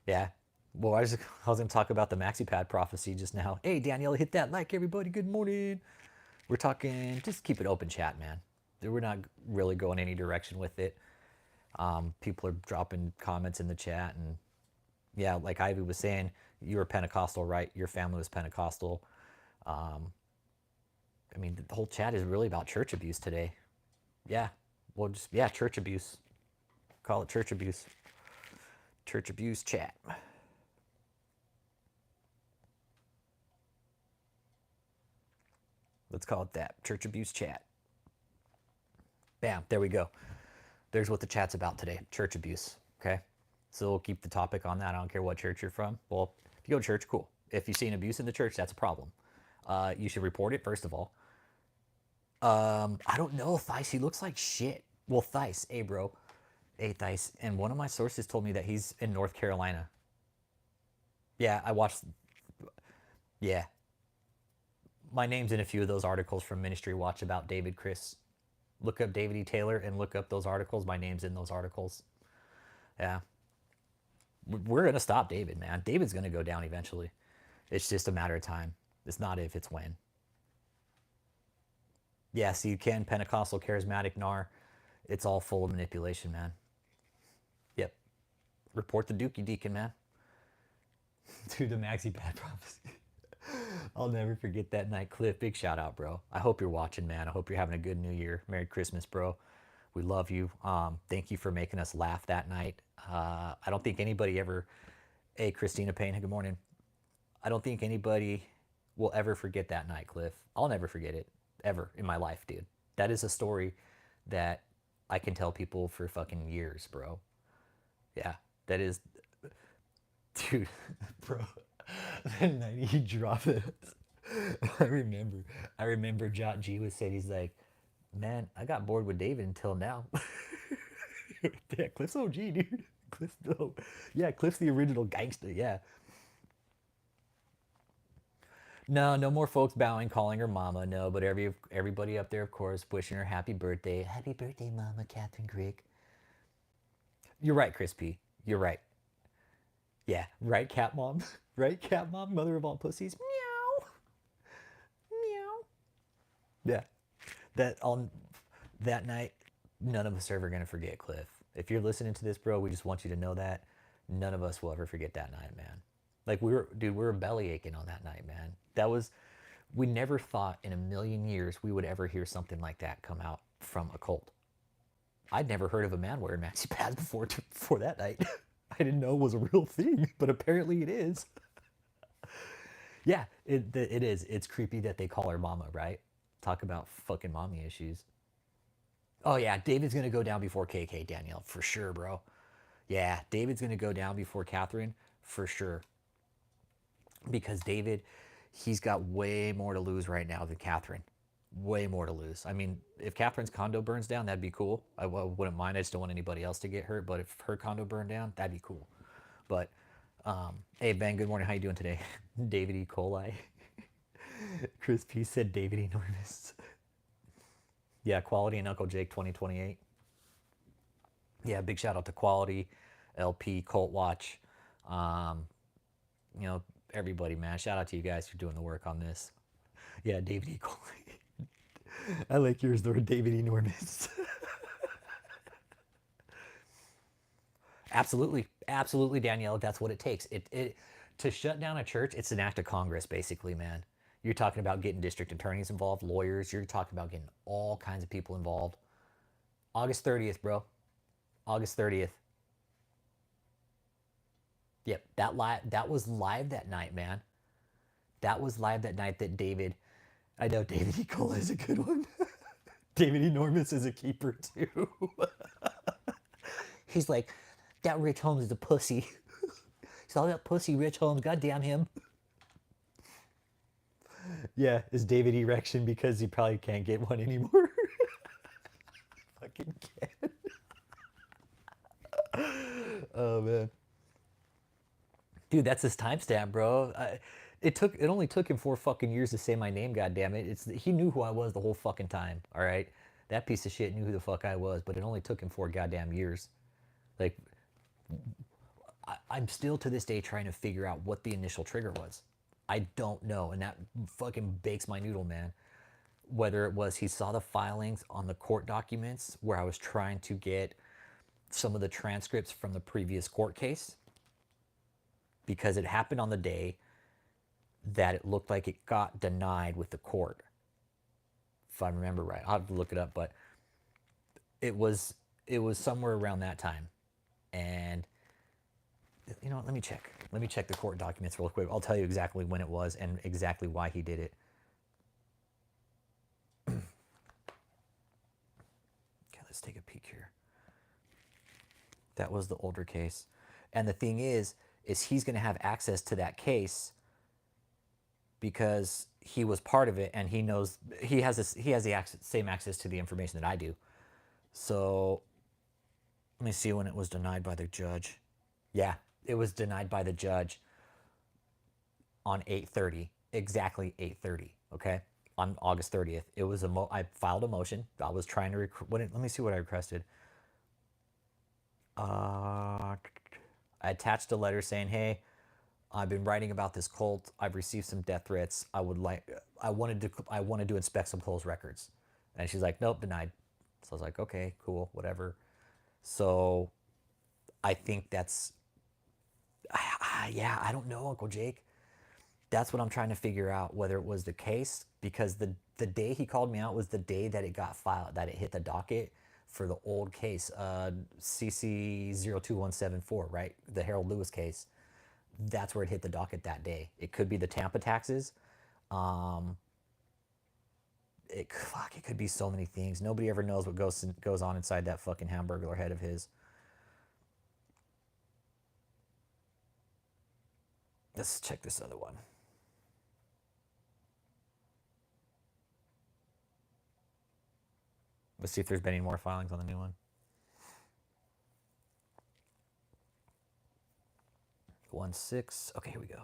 Yeah. Well, I was gonna talk about the maxi pad prophecy just now. Hey, Danielle, hit that like, everybody. Good morning. We're talking. Just keep it open chat, man. we're not really going any direction with it. People are dropping comments in the chat, and yeah, like Ivy was saying, you were Pentecostal, right? Your family was Pentecostal. I mean, the whole chat is really about church abuse today. Yeah, well, just yeah, church abuse. Call it church abuse. Church abuse chat. Let's call it that. Church abuse chat. Bam, there we go. There's what the chat's about today. Church abuse. Okay? So we'll keep the topic on that. I don't care what church you're from. Well, if you go to church, cool. If you see an abuse in the church, that's a problem. You should report it, first of all. I don't know, Thice. He looks like shit. Well, Thice, hey, bro. Hey, Thice. And one of my sources told me that he's in North Carolina. Yeah, I watched. Yeah. My name's in a few of those articles from Ministry Watch about David Chris. Look up David E. Taylor and look up those articles. My name's in those articles. Yeah. We're going to stop David, man. David's going to go down eventually. It's just a matter of time. It's not if, it's when. Yeah, so you can. Pentecostal, charismatic, NAR. It's all full of manipulation, man. Yep. Report the Dookie Deacon, man. Dude, the Maxi Bad Prophecy. I'll never forget that night, Cliff. Big shout out, bro. I hope you're watching, man. I hope you're having a good New Year. Merry Christmas, bro. We love you. Thank you for making us laugh that night. I don't think anybody ever. Hey, Christina Payne. Good morning. I don't think anybody will ever forget that night, Cliff. I'll never forget it ever in my life, dude. That is a story that I can tell people for fucking years, bro. Yeah, that is, dude, bro. The night he dropped it, I remember Jot G was saying, he's like, man, I got bored with David until now. Yeah, Cliff's OG, dude. Cliff's dope. Yeah, Cliff's the original gangster. Yeah. No, no more folks bowing, calling her mama. No, but everybody up there, of course, wishing her happy birthday. Happy birthday, Mama Catherine Crick. You're right, Chris P. You're right. Yeah, right, cat mom. Right, cat mom, mother of all pussies. Meow, meow. Yeah, that on that night, none of us are ever gonna forget, Cliff. If you're listening to this, bro, we just want you to know that none of us will ever forget that night, man. Like dude, we were belly aching on that night, man. That was, we never thought in a million years we would ever hear something like that come out from a cult. I'd never heard of a man wearing maxi pads before that night. I didn't know it was a real thing, but apparently it is. Yeah, it is. It's creepy that they call her mama, right? Talk about fucking mommy issues. Oh yeah, David's gonna go down before KK, Danielle, for sure, bro. Yeah, David's gonna go down before Catherine, for sure. Because David, he's got way more to lose right now than Catherine. Way more to lose. I mean, if Catherine's condo burns down, that'd be cool. I wouldn't mind. I just don't want anybody else to get hurt. But if her condo burned down, that'd be cool. But hey, Ben, good morning. How you doing today? David E. coli. Chris P said David Enormous. Yeah, Quality and Uncle Jake 2028. Yeah, big shout out to Quality, LP, Cult Watch. Um, you know, everybody, man. Shout out to you guys for doing the work on this. Yeah, David E. coli. I like yours, though, David Enormous. Absolutely, absolutely, Danielle. That's what it takes. It to shut down a church. It's an act of Congress, basically, man. You're talking about getting district attorneys involved, lawyers. You're talking about getting all kinds of people involved. August 30th, bro. August 30th. Yep, that was live that night, man. That was live that night that David. I know David E. Cole is a good one. David Enormous is a keeper too. He's like, that Rich Holmes is a pussy. He's all that pussy Rich Holmes, goddamn him. Yeah, is David erection because he probably can't get one anymore. Fucking can. Oh man. Dude, that's his timestamp, bro. It only took him 4 fucking years to say my name. God damn it! He knew who I was the whole fucking time. All right, that piece of shit knew who the fuck I was, but it only took him 4 goddamn years. Like, I'm still to this day trying to figure out what the initial trigger was. I don't know, and that fucking bakes my noodle, man. whether it was he saw the filings on the court documents where I was trying to get some of the transcripts from the previous court case, because it happened on the day that it looked like it got denied with the court, if I remember right. I'll have to look it up, but it was somewhere around that time. And you know what, let me check. Let me check the court documents real quick. I'll tell you exactly when it was and exactly why he did it. Okay, let's take a peek here. That was the older case. And the thing is he's going to have access to that case because he was part of it, and he knows he has the same access to the information that I do. So let me see when it was denied by the judge. Yeah, it was denied by the judge on 8/30, exactly 8/30. Okay, on August 30th. It was I filed a motion. I was trying to let me see what I requested. I attached a letter saying, "Hey, I've been writing about this cult. I've received some death threats. I wanted to inspect some closed records." And she's like, "Nope, denied." So I was like, "Okay, cool, whatever." So I think that's, yeah, I don't know, Uncle Jake. That's what I'm trying to figure out, whether it was the case, because the day he called me out was the day that it got filed, that it hit the docket for the old case, CC 02174, right? The Harold Lewis case. That's where it hit the docket that day. It could be the Tampa taxes. It could be so many things. Nobody ever knows what goes on inside that fucking hamburger head of his. Let's check this other one. Let's see if there's been any more filings on the new one. 1-6. Okay, here we go.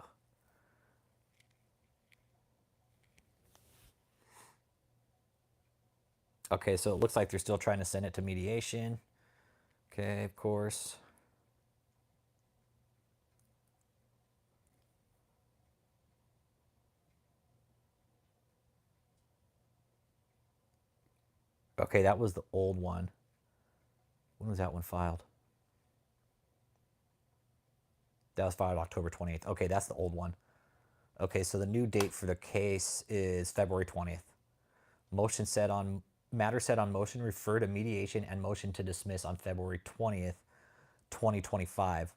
Okay, so it looks like they're still trying to send it to mediation. Okay, of course. Okay, that was the old one. When was that one filed? That was filed October 28th. Okay, that's the old one. Okay, so the new date for the case is February 20th. Matter set on motion refer to mediation and motion to dismiss on February 20th, 2025.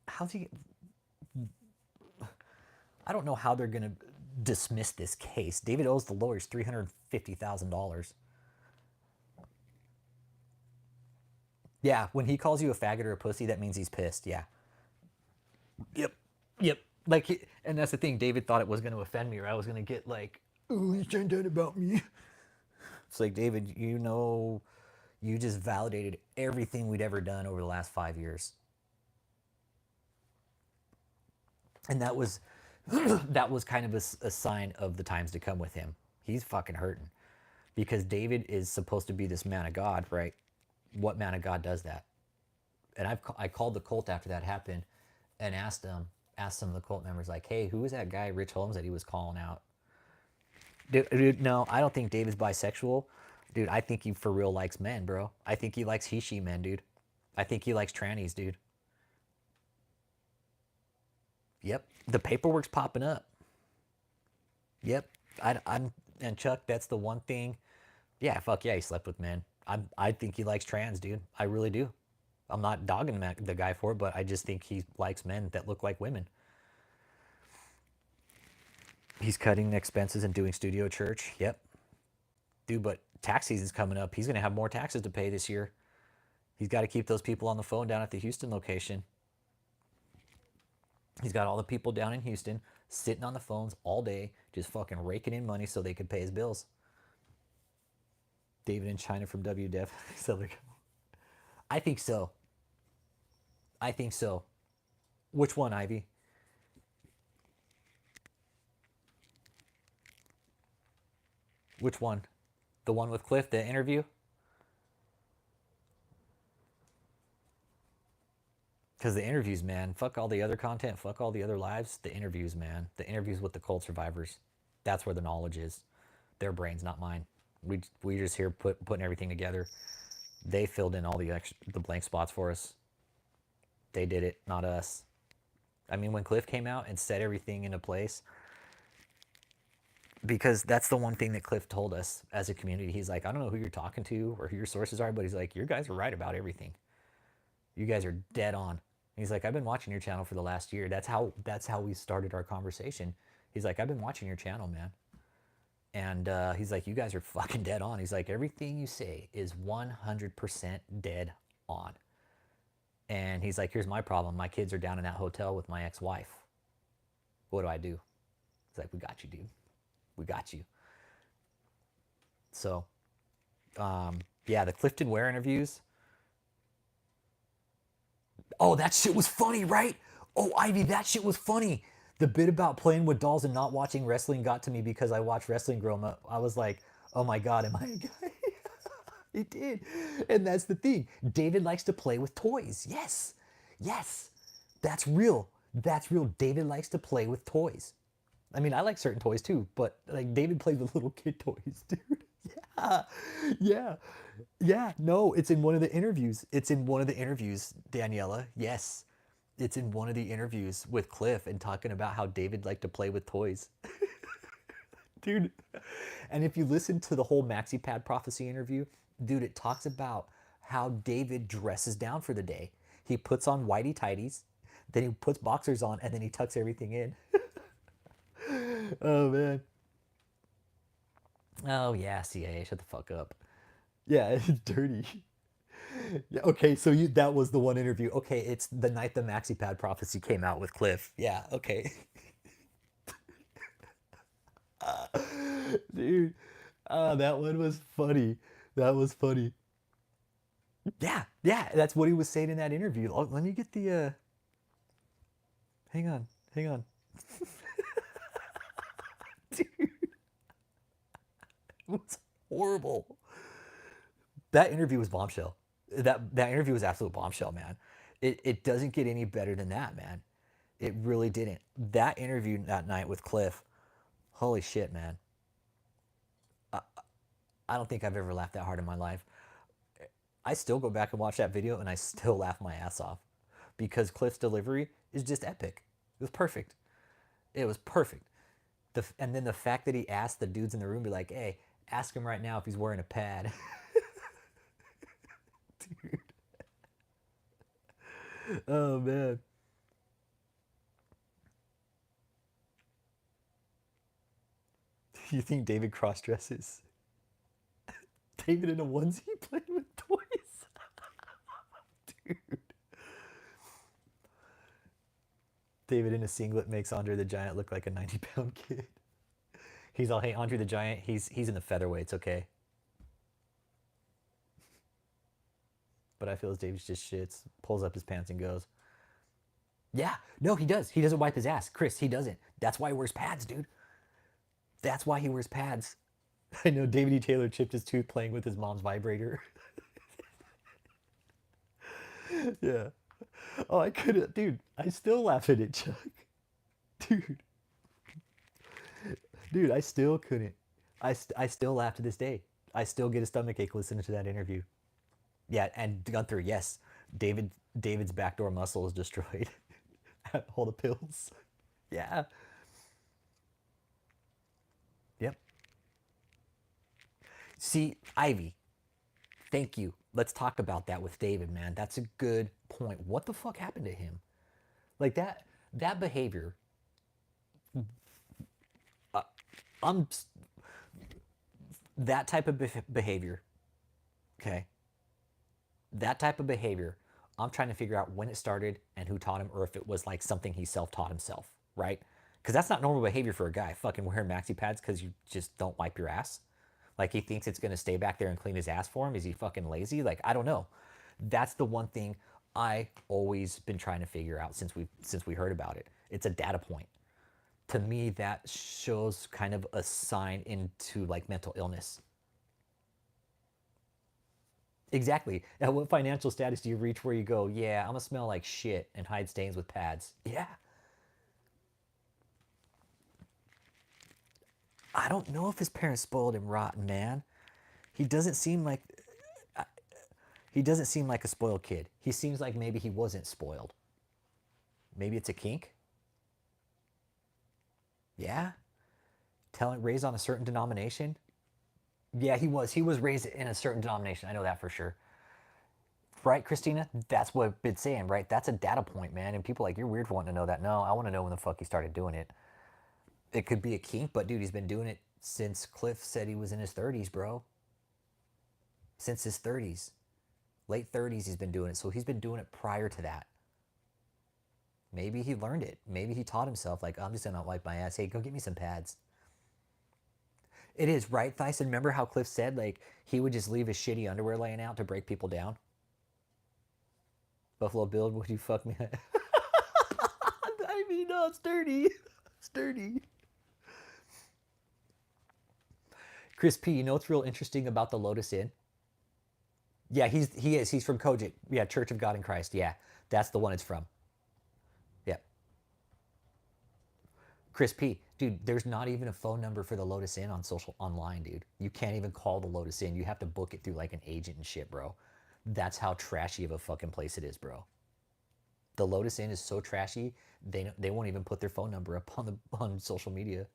How's he? I don't know how they're going to dismiss this case. David owes the lawyers $350,000. Yeah, when he calls you a faggot or a pussy, that means he's pissed. Yeah. Yep. Like, and that's the thing. David thought it was going to offend me, or I was going to get like, "Oh, he's saying that about me." It's like, David, you just validated everything we'd ever done over the last 5 years. And that was that was kind of a sign of the times to come with him. He's fucking hurting because David is supposed to be this man of God, right? What man of God does that? And I called the cult after that happened and asked some of the cult members, like, "Hey, who was that guy Rich Holmes that he was calling out?" Dude, no, I don't think David's bisexual. Dude, I think he for real likes men, bro. I think he likes he-she men, dude. I think he likes trannies, dude. Yep. The paperwork's popping up. Yep. And Chuck, that's the one thing. Yeah, fuck yeah, he slept with men. I think he likes trans, dude. I really do. I'm not dogging the guy for it, but I just think he likes men that look like women. He's cutting expenses and doing studio church. Yep. Dude, but tax season's coming up. He's going to have more taxes to pay this year. He's got to keep those people on the phone down at the Houston location. He's got all the people down in Houston sitting on the phones all day, just fucking raking in money so they could pay his bills. David in China from WDEF. I think so. I think so. Which one, Ivy? Which one? The one with Cliff, the interview? Because the interviews, man, fuck all the other content, fuck all the other lives. The interviews, man. The interviews with the cult survivors. That's where the knowledge is. Their brains, not mine. We just here putting everything together. They filled in all the blank spots for us. They did it, not us. I mean, when Cliff came out and set everything into place, because that's the one thing that Cliff told us as a community. He's like, I don't know who you're talking to or who your sources are, but he's like, you guys are right about everything. You guys are dead on. He's like, I've been watching your channel for the last year. That's how we started our conversation. He's like, I've been watching your channel, man. And he's like, you guys are fucking dead on. He's like, everything you say is 100% dead on. And he's like, here's my problem. My kids are down in that hotel with my ex-wife. What do I do? He's like, we got you, dude. We got you. So, yeah, the Clifton Ware interviews. Oh, that shit was funny, right? Oh, Ivy, that shit was funny. The bit about playing with dolls and not watching wrestling got to me because I watched wrestling growing up. I was like, oh my God, am I a guy? He did. And that's the thing. David likes to play with toys. Yes. Yes. That's real. That's real. David likes to play with toys. I mean, I like certain toys too, but like David plays with little kid toys, dude. Yeah. Yeah. Yeah. No, it's in one of the interviews. It's in one of the interviews, Daniela. Yes. It's in one of the interviews with Cliff and talking about how David liked to play with toys. Dude. And if you listen to the whole Maxi Pad Prophecy interview, dude, it talks about how David dresses down for the day. He puts on whitey tighties, then he puts boxers on, and then he tucks everything in. Oh, man. Oh, yeah, CIA, shut the fuck up. Yeah, it's dirty. Yeah, okay, so that was the one interview. Okay, it's the night the Maxi Pad Prophecy came out with Cliff. Yeah, okay. Dude, that one was funny. That was funny. Yeah, yeah, that's what he was saying in that interview. Oh, let me get the, hang on, hang on. Dude, it was horrible. That interview was bombshell. That interview was absolute bombshell, man. It doesn't get any better than that, man. It really didn't. That interview that night with Cliff, holy shit, man. I don't think I've ever laughed that hard in my life. I still go back and watch that video and I still laugh my ass off because Cliff's delivery is just epic. It was perfect. It was perfect. And then the fact that he asked the dudes in the room, be like, hey, ask him right now if he's wearing a pad. Dude. Oh, man. You think David cross dresses? David in a onesie playing with toys? Dude. David in a singlet makes Andre the Giant look like a 90-pound kid. He's all, hey, Andre the Giant, he's in the featherweights, okay? But I feel as David just shits, pulls up his pants and goes, yeah, no, he does. He doesn't wipe his ass. Chris, he doesn't. That's why he wears pads, dude. That's why he wears pads. I know David E. Taylor chipped his tooth playing with his mom's vibrator. Yeah. Oh, I couldn't, dude. I still laugh at it, Chuck. Dude. Dude, I still couldn't. I still laugh to this day. I still get a stomachache listening to that interview. Yeah, and Gunther, yes. David's backdoor muscle is destroyed. All the pills. Yeah. Yep. See, Ivy, thank you. Let's talk about that with David, man. That's a good point. What the fuck happened to him? Like that behavior. I'm that type of behavior. Okay. That type of behavior. I'm trying to figure out when it started and who taught him, or if it was like something he self-taught himself, right? Because that's not normal behavior for a guy. Fucking wearing maxi pads because you just don't wipe your ass. Like he thinks it's gonna stay back there and clean his ass for him. Is he fucking lazy? Like I don't know. That's the one thing I always been trying to figure out since we heard about it. It's a data point. To me, that shows kind of a sign into like mental illness. Exactly. At what financial status do you reach where you go, yeah, I'm gonna smell like shit and hide stains with pads? Yeah. I don't know if his parents spoiled him rotten, man. He doesn't seem like he doesn't seem like a spoiled kid. He seems like maybe he wasn't spoiled. Maybe it's a kink. Yeah, raised on a certain denomination. Yeah, he was. He was raised in a certain denomination. I know that for sure. Right, Christina? That's what I've been saying, right? That's a data point, man. And people are like, you're weird for wanting to know that. No, I want to know when the fuck he started doing it. It could be a kink, but dude, he's been doing it since Cliff said he was in his 30s, bro. Since his 30s. Late 30s, he's been doing it. So he's been doing it prior to that. Maybe he learned it. Maybe he taught himself, like, I'm just gonna not wipe my ass. Hey, go get me some pads. It is, right, Thyson? Remember how Cliff said, like, he would just leave his shitty underwear laying out to break people down? Buffalo Bill, would you fuck me? I mean, no, sturdy. Sturdy. Chris P, you know what's real interesting about the Lotus Inn? Yeah, he is. He's from Kojic. Yeah, Church of God in Christ. Yeah, that's the one it's from. Yeah. Chris P, dude, there's not even a phone number for the Lotus Inn on social online, dude. You can't even call the Lotus Inn. You have to book it through like an agent and shit, bro. That's how trashy of a fucking place it is, bro. The Lotus Inn is so trashy, they won't even put their phone number up on social media.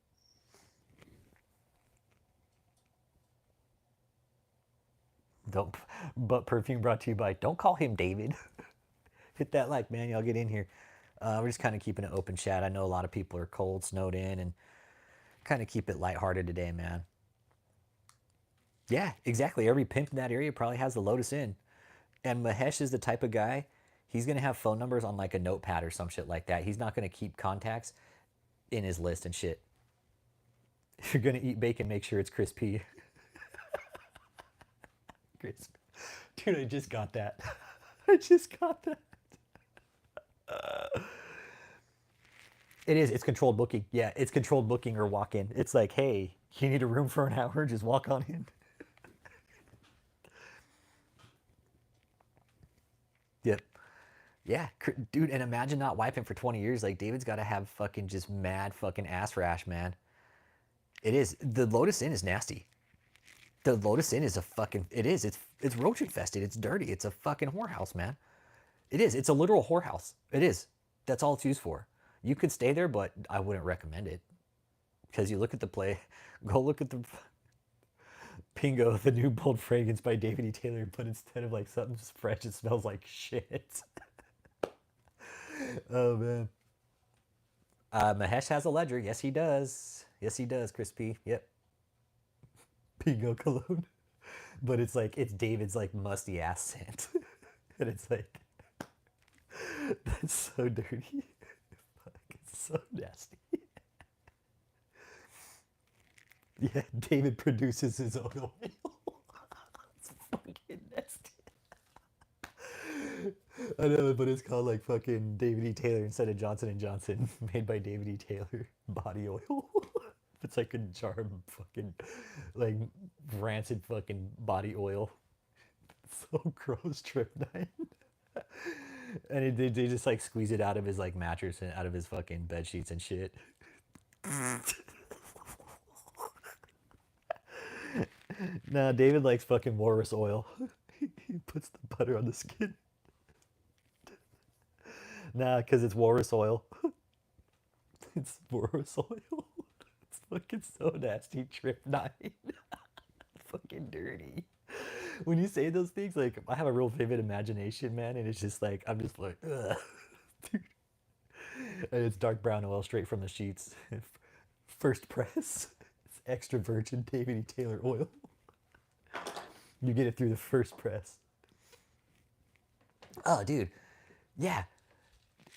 Don't, but perfume brought to you by. Don't call him David. Hit that like, man. Y'all get in here. We're just kind of keeping an open chat. I know a lot of people are cold, snowed in, and kind of keep it lighthearted today, man. Yeah, exactly. Every pimp in that area probably has the Lotus Inn. And Mahesh is the type of guy, he's going to have phone numbers on like a notepad or some shit like that. He's not going to keep contacts in his list and shit. If you're going to eat bacon, make sure it's crispy. Crisp. Dude, I just got that. I just got that. It is. It's controlled booking. Yeah, it's controlled booking or walk in. It's like, hey, you need a room for an hour? Just walk on in. Yep. Yeah, dude, and imagine not wiping for 20 years. Like, David's got to have fucking just mad fucking ass rash, man. It is. The Lotus Inn is nasty. The Lotus Inn is a fucking. It is. It's roach infested. It's dirty. It's a fucking whorehouse, man. It is. It's a literal whorehouse. It is. That's all it's used for. You could stay there, but I wouldn't recommend it because you look at the play. Go look at the Pingo, the new bold fragrance by David E. Taylor, but instead of like something just fresh, it smells like shit. Oh man. Mahesh has a ledger. Yes, he does. Yes, he does. Chris P. Yep. Pingo cologne. But it's like it's David's like musty ass scent, and it's like that's so dirty. Fuck, it's so nasty. Yeah, David produces his own oil. It's fucking nasty. I know, but it's called like fucking David E. Taylor instead of Johnson and Johnson, made by David E. Taylor body oil. It's like a jar of fucking like rancid fucking body oil. So gross, Trip Nine. And they just like squeeze it out of his like mattress and out of his fucking bed sheets and shit. Nah, David likes fucking walrus oil. He puts the butter on the skin. Nah, because it's walrus oil. It's walrus oil. It's fucking so nasty, Trip Nine. Fucking dirty. When you say those things, like I have a real vivid imagination, man, and it's just like I'm just like, ugh. Dude. And it's dark brown oil straight from the sheets. First press. It's extra virgin David E. Taylor oil. You get it through the first press. Oh, dude. Yeah.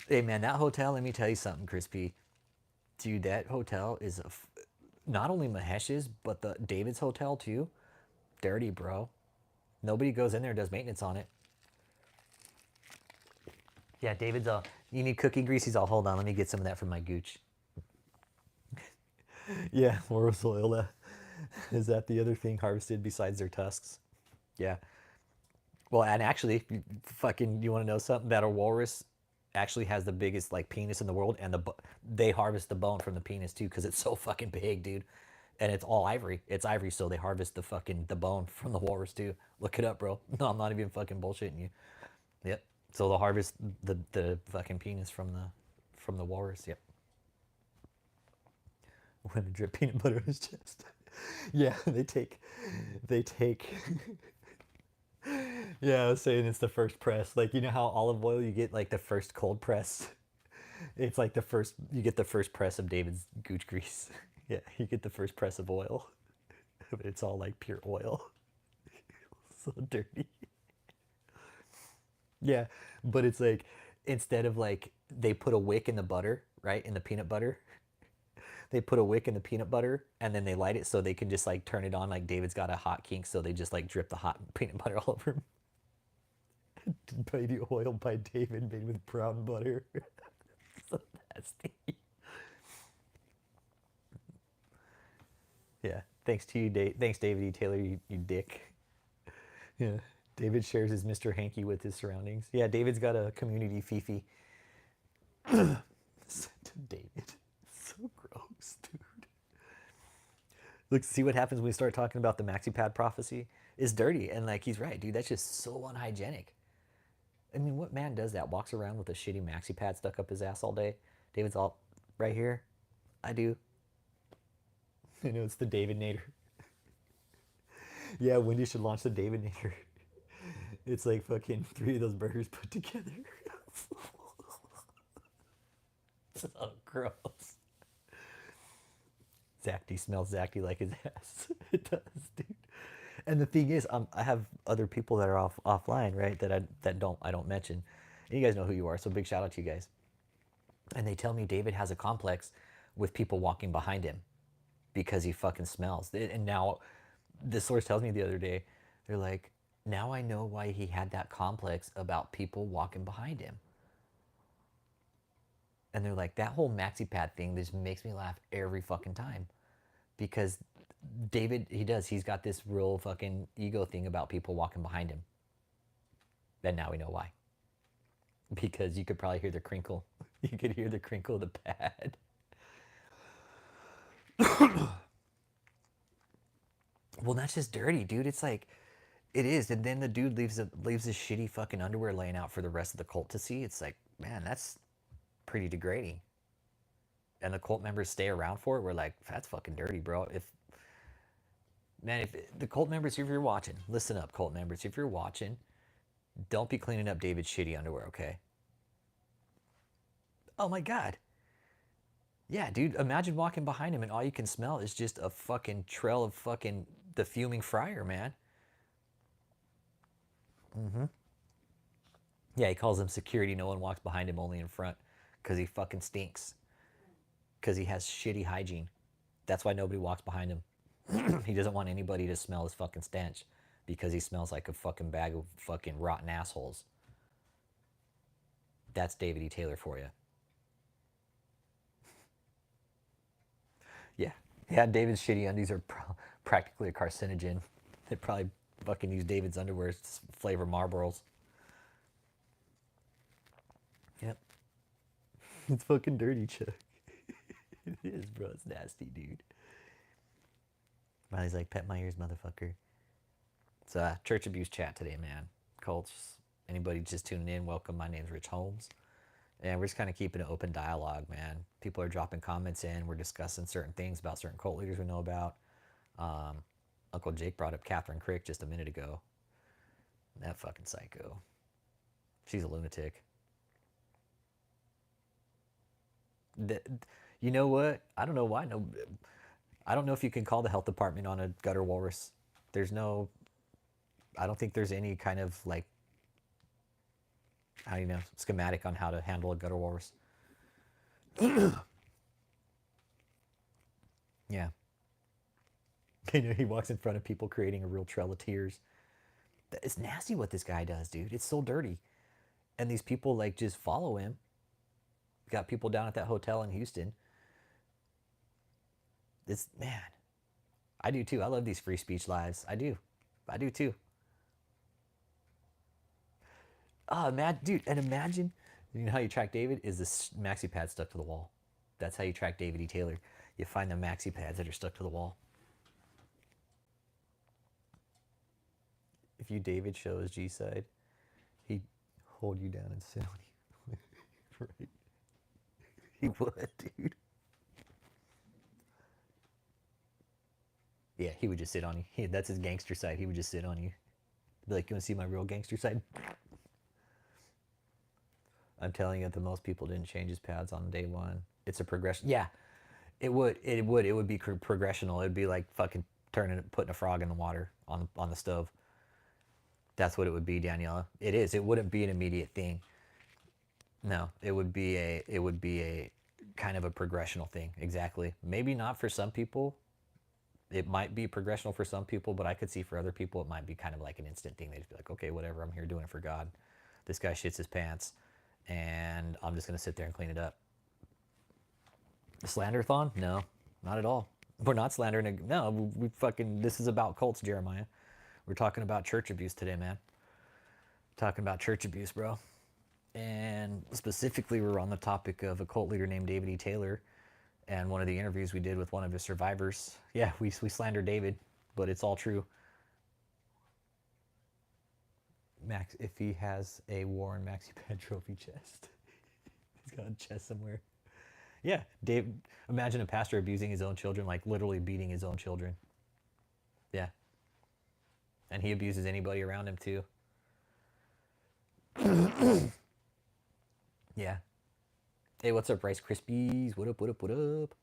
Hey, man, that hotel, let me tell you something, Crispy. Dude, that hotel is not only Mahesh's, but the David's hotel, too. Dirty, bro. Nobody goes in there and does maintenance on it. Yeah, David's all, you need cookie grease? He's all, hold on, let me get some of that from my gooch. Yeah, walrus oil. Is that the other thing harvested besides their tusks? Yeah. Well, and actually, fucking, you want to know something? That a walrus actually has the biggest like penis in the world, and they harvest the bone from the penis too because it's so fucking big, dude. And it's all ivory. It's ivory, so they harvest the bone from the walrus too. Look it up, bro. No, I'm not even fucking bullshitting you. Yep. So they'll harvest the fucking penis from the walrus. Yep. When to drip peanut butter on his chest. Yeah, they take yeah, I was saying it's the first press. Like, you know how olive oil you get like the first cold press? It's like the first, you get the first press of David's gooch grease. Yeah, you get the first press of oil. But it's all like pure oil. So dirty. Yeah, but it's like, instead of like, they put a wick in the butter, right? In the peanut butter. They put a wick in the peanut butter and then they light it so they can just like turn it on, like David's got a hot kink, so they just like drip the hot peanut butter all over him. Baby oil by David made with brown butter. So nasty. Yeah. Thanks to you, Thanks, David E. Taylor, you dick. Yeah. David shares his Mr. Hanky with his surroundings. Yeah, David's got a community fifi. David. So gross, dude. Look, see what happens when we start talking about the maxi pad prophecy? It's dirty. And like, he's right, dude. That's just so unhygienic. I mean, what man does that? Walks around with a shitty maxi pad stuck up his ass all day? David's all, right here. I do. I know it's the David Nader. Yeah, Wendy should launch the David Nader. It's like fucking 3 of those burgers put together. So gross. Zacty smells Zacty like his ass. It does, dude. And the thing is, I have other people that are offline, right? I don't mention. And you guys know who you are, so big shout out to you guys. And they tell me David has a complex with people walking behind him because he fucking smells. And now, the source tells me the other day, they're like, now I know why he had that complex about people walking behind him. And they're like, that whole maxi pad thing just makes me laugh every fucking time. Because David, he's got this real fucking ego thing about people walking behind him. And now we know why. Because you could probably hear the crinkle. You could hear the crinkle of the pad. Well, that's just dirty, dude. It's like, it is. And then the dude leaves his shitty fucking underwear laying out for the rest of the cult to see. It's like, man, that's pretty degrading. And the cult members stay around for it. We're like, that's fucking dirty, bro. If the cult members, if you're watching, listen up, cult members. If you're watching, don't be cleaning up David's shitty underwear, okay? Oh my God. Yeah, dude, imagine walking behind him and all you can smell is just a fucking trail of fucking the fuming fryer, man. Yeah, he calls him security. No one walks behind him, only in front. Because he fucking stinks. Because he has shitty hygiene. That's why nobody walks behind him. He doesn't want anybody to smell his fucking stench. Because he smells like a fucking bag of fucking rotten assholes. That's David E. Taylor for you. Yeah. Yeah, David's shitty undies are practically a carcinogen. They probably fucking use David's underwear to flavor Marlboros. Yep. It's fucking dirty, Chuck. It is, bro. It's nasty, dude. Riley's like, pet my ears, motherfucker. It's a church abuse chat today, man. Cults. Anybody just tuning in, welcome. My name's Rich Holmes. And we're just kind of keeping an open dialogue, man. People are dropping comments in. We're discussing certain things about certain cult leaders we know about. Uncle Jake brought up Catherine Crick just a minute ago. That fucking psycho. She's a lunatic. You know what? I don't know why. No, I don't know if you can call the health department on a gutter walrus. There's no. I don't think there's any kind of like, how do you know, schematic on how to handle a gutter walrus. Yeah. You know, he walks in front of people creating a real trail of tears. It's nasty what this guy does, dude. It's so dirty. And these people like just follow him. Got people down at that hotel in Houston. It's, man, I do too. I love these free speech lives. I do. I do too. Oh, man, dude, and imagine, you know how you track David is this maxi pad stuck to the wall. That's how you track David E. Taylor. You find the maxi pads that are stuck to the wall. If you David show his G side, he'd hold you down and sit on you. Right? He would, dude. Yeah, he would just sit on you. That's his gangster side. He would just sit on you. Be like, you want to see my real gangster side? I'm telling you that the most people didn't change his pads on day one. It's a progression. Yeah, it would. It would. It would be progressional. It'd be like fucking putting a frog in the water on the stove. That's what it would be, Daniela. It is. It wouldn't be an immediate thing. No, it would be a kind of a progressional thing. Exactly. Maybe not for some people. It might be progressional for some people, but I could see for other people it might be kind of like an instant thing. They'd just be like, okay, whatever, I'm here doing it for God. This guy shits his pants, and I'm just gonna sit there and clean it up. Slander-thon? No, not at all. We're not slandering. No, we fucking. This is about cults, Jeremiah. We're talking about church abuse today, man. Talking about church abuse, bro. And specifically, we're on the topic of a cult leader named David E. Taylor. And one of the interviews we did with one of his survivors. Yeah, we slandered David, but it's all true. Max, if he has a Warren Maxi Pad trophy chest, he's got a chest somewhere. Yeah, Dave. Imagine a pastor abusing his own children, like literally beating his own children. Yeah, and he abuses anybody around him too. Yeah. Hey, what's up, Rice Krispies? What up? What up? What up?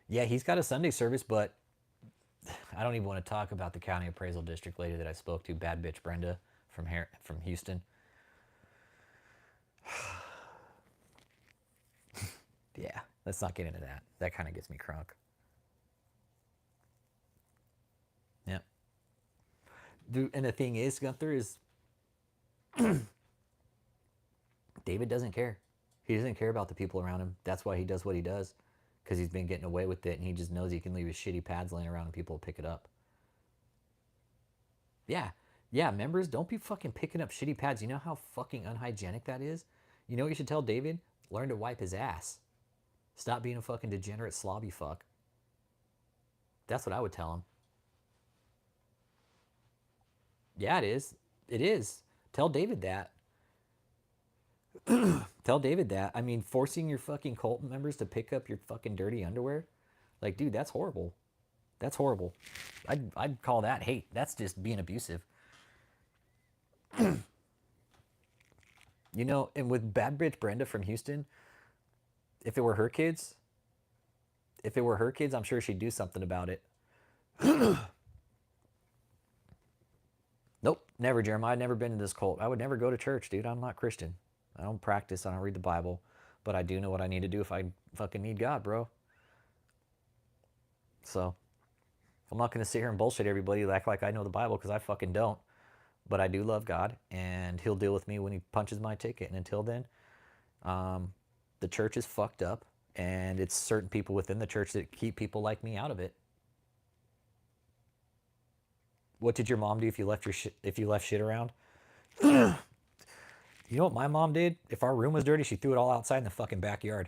Yeah, he's got a Sunday service, but I don't even want to talk about the county appraisal district lady that I spoke to, bad bitch Brenda from Houston. Yeah, let's not get into that. That kind of gets me crunk. Yeah. Dude, and the thing is, Gunther, is David doesn't care. He doesn't care about the people around him. That's why he does what he does, because he's been getting away with it, and he just knows he can leave his shitty pads laying around and people will pick it up. Yeah. Yeah, members, don't be fucking picking up shitty pads. You know how fucking unhygienic that is? You know what you should tell David? Learn to wipe his ass. Stop being a fucking degenerate slobby fuck. That's what I would tell him. Yeah, it is. It is. Tell David that. Tell David that. I mean, forcing your fucking cult members to pick up your fucking dirty underwear? Like, dude, that's horrible. That's horrible. I'd call that hate. That's just being abusive. You know, and with bad bitch Brenda from Houston, if it were her kids, I'm sure she'd do something about it. Nope, never, Jeremiah. I've never been to this cult. I would never go to church, dude. I'm not Christian. I don't practice. I don't read the Bible. But I do know what I need to do if I fucking need God, bro. So, I'm not going to sit here and bullshit everybody, act like I know the Bible, because I fucking don't. But I do love God, and he'll deal with me when he punches my ticket. And until then, the church is fucked up, and it's certain people within the church that keep people like me out of it. What did your mom do if you left shit around? You know what my mom did? If our room was dirty, she threw it all outside in the fucking backyard.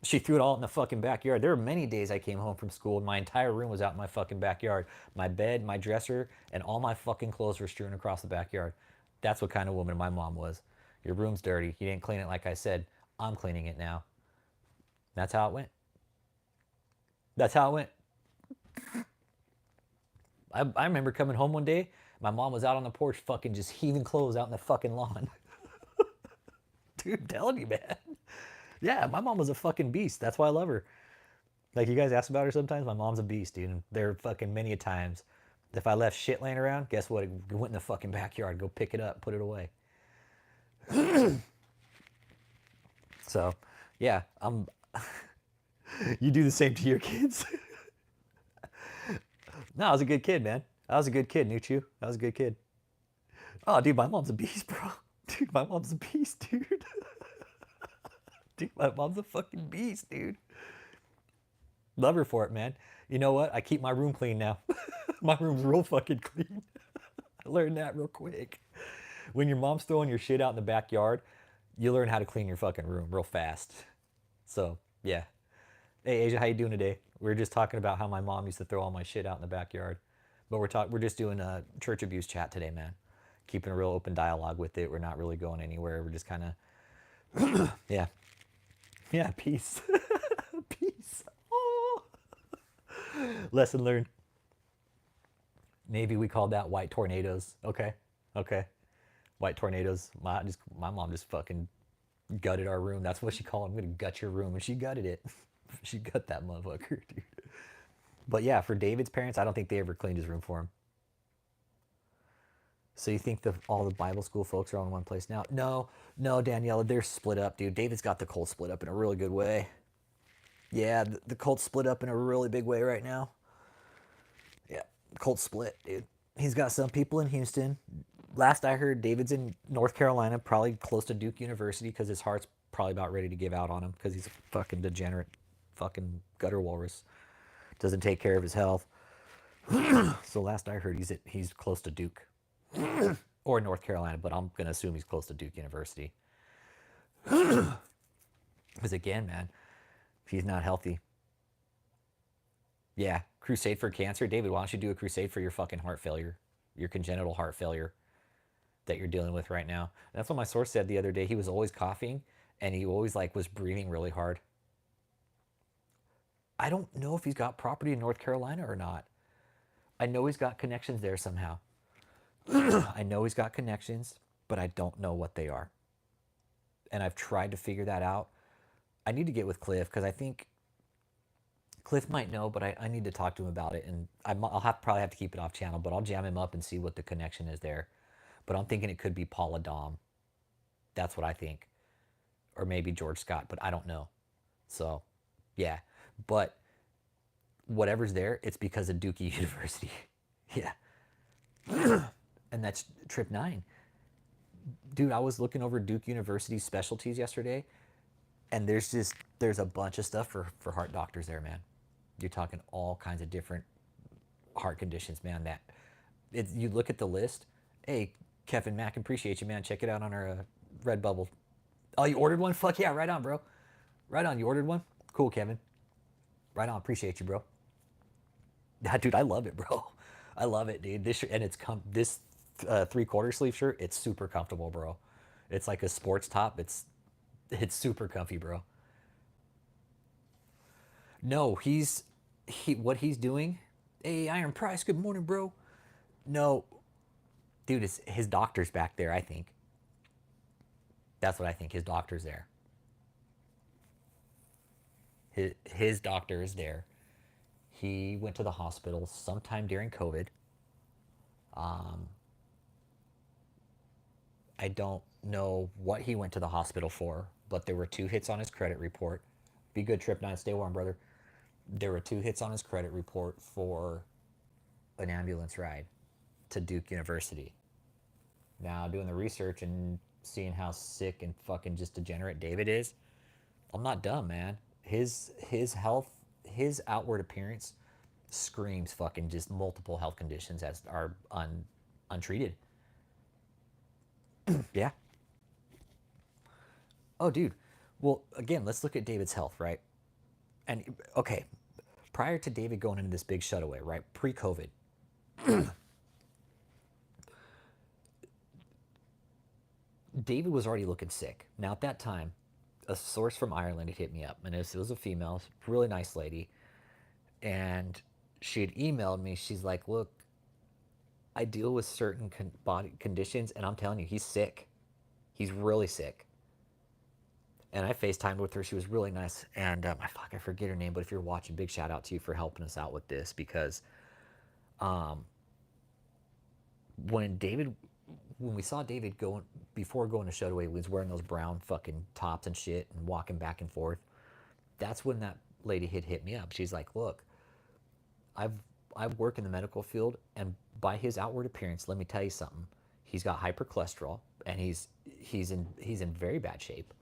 She threw it all in the fucking backyard. There were many days I came home from school and my entire room was out in my fucking backyard. My bed, my dresser, and all my fucking clothes were strewn across the backyard. That's what kind of woman my mom was. Your room's dirty. You didn't clean it like I said. I'm cleaning it now. That's how it went. That's how it went. I remember coming home one day. My mom was out on the porch fucking just heaving clothes out in the fucking lawn. Dude, I'm telling you, man. Yeah, my mom was a fucking beast. That's why I love her. Like, you guys ask about her sometimes. My mom's a beast, dude. And there are fucking many a times. If I left shit laying around, guess what? It went in the fucking backyard. Go pick it up, put it away. So, yeah, you do the same to your kids? No, I was a good kid, man. I was a good kid, Nuchu. I was a good kid. Oh, dude, my mom's a beast, bro. Dude, my mom's a beast, dude. Dude, my mom's a fucking beast, dude. Love her for it, man. You know what? I keep my room clean now. My room's real fucking clean. I learned that real quick. When your mom's throwing your shit out in the backyard, you learn how to clean your fucking room real fast. So, yeah. Hey Asia, how you doing today? We were just talking about how my mom used to throw all my shit out in the backyard. But we're just doing a church abuse chat today, man. Keeping a real open dialogue with it. We're not really going anywhere. We're just kind of yeah. Yeah, peace. Peace. Oh. Lesson learned. Maybe we called that white tornadoes. Okay. Okay. White tornadoes. My mom just fucking gutted our room. That's what she called. I'm gonna gut your room, and she gutted it. She gut that motherfucker, dude. But yeah, for David's parents, I don't think they ever cleaned his room for him. So you think all the Bible school folks are all in one place now? No, no, Daniela, they're split up, dude. David's got the cult split up in a really good way. Yeah, the cult's split up in a really big way right now. Yeah, the cult's split, dude. He's got some people in Houston. Last I heard, David's in North Carolina, probably close to Duke University, because his heart's probably about ready to give out on him because he's a fucking degenerate, fucking gutter walrus. Doesn't take care of his health. So last I heard, he's close to Duke or North Carolina, but I'm gonna assume he's close to Duke University. Because again, man, if he's not healthy, yeah, crusade for cancer, David. Why don't you do a crusade for your fucking heart failure, your congenital heart failure that you're dealing with right now? That's what my source said the other day. He was always coughing, and he always like was breathing really hard. I don't know if he's got property in North Carolina or not. I know he's got connections there somehow. I know he's got connections, but I don't know what they are. And I've tried to figure that out. I need to get with Cliff because I think Cliff might know, but I need to talk to him about it. And probably have to keep it off channel, but I'll jam him up and see what the connection is there. But I'm thinking it could be Paula Dom. That's what I think. Or maybe George Scott, but I don't know. So, yeah. But whatever's there, it's because of Duke University. Yeah. And that's trip 9. Dude, I was looking over Duke University's specialties yesterday, and there's a bunch of stuff for heart doctors there, man. You're talking all kinds of different heart conditions, man. You look at the list. Hey, Kevin Mack, appreciate you, man. Check it out on our Redbubble. Oh, you ordered one? Fuck yeah, right on, bro. Right on. You ordered one? Cool, Kevin. Right on. Appreciate you, bro. Yeah, dude, I love it, bro. I love it, dude. This 3/4 sleeve shirt. It's super comfortable, bro. It's like a sports top. It's super comfy, bro. No, what he's doing. Hey, Iron Price. Good morning, bro. No, dude, it's his doctor's back there. I think that's what I think. His doctor's there. His doctor is there. He went to the hospital sometime during COVID. I don't know what he went to the hospital for, but there were 2 hits on his credit report. Be good, Trip 9. Stay warm, brother. There were 2 hits on his credit report for an ambulance ride to Duke University. Now, doing the research and seeing how sick and fucking just degenerate David is, I'm not dumb, man. His health, his outward appearance screams fucking just multiple health conditions that are untreated. Yeah. Oh, dude. Well, again, let's look at David's health, right? And okay, prior to David going into this big shutaway, right? Pre-COVID, David was already looking sick. Now at that time, a source from Ireland had hit me up, and it was a female, really nice lady, and she had emailed me. She's like, "Look, I deal with certain body conditions, and I'm telling you, he's sick. He's really sick." And I FaceTimed with her. She was really nice. And I forget her name, but if you're watching, big shout out to you for helping us out with this because when David, when we saw David going before going to Shutaway, he was wearing those brown fucking tops and shit and walking back and forth. That's when that lady had hit me up. She's like, "Look, I've I've worked in the medical field, and by his outward appearance, let me tell you something. He's got hypercholesterol, and he's in very bad shape.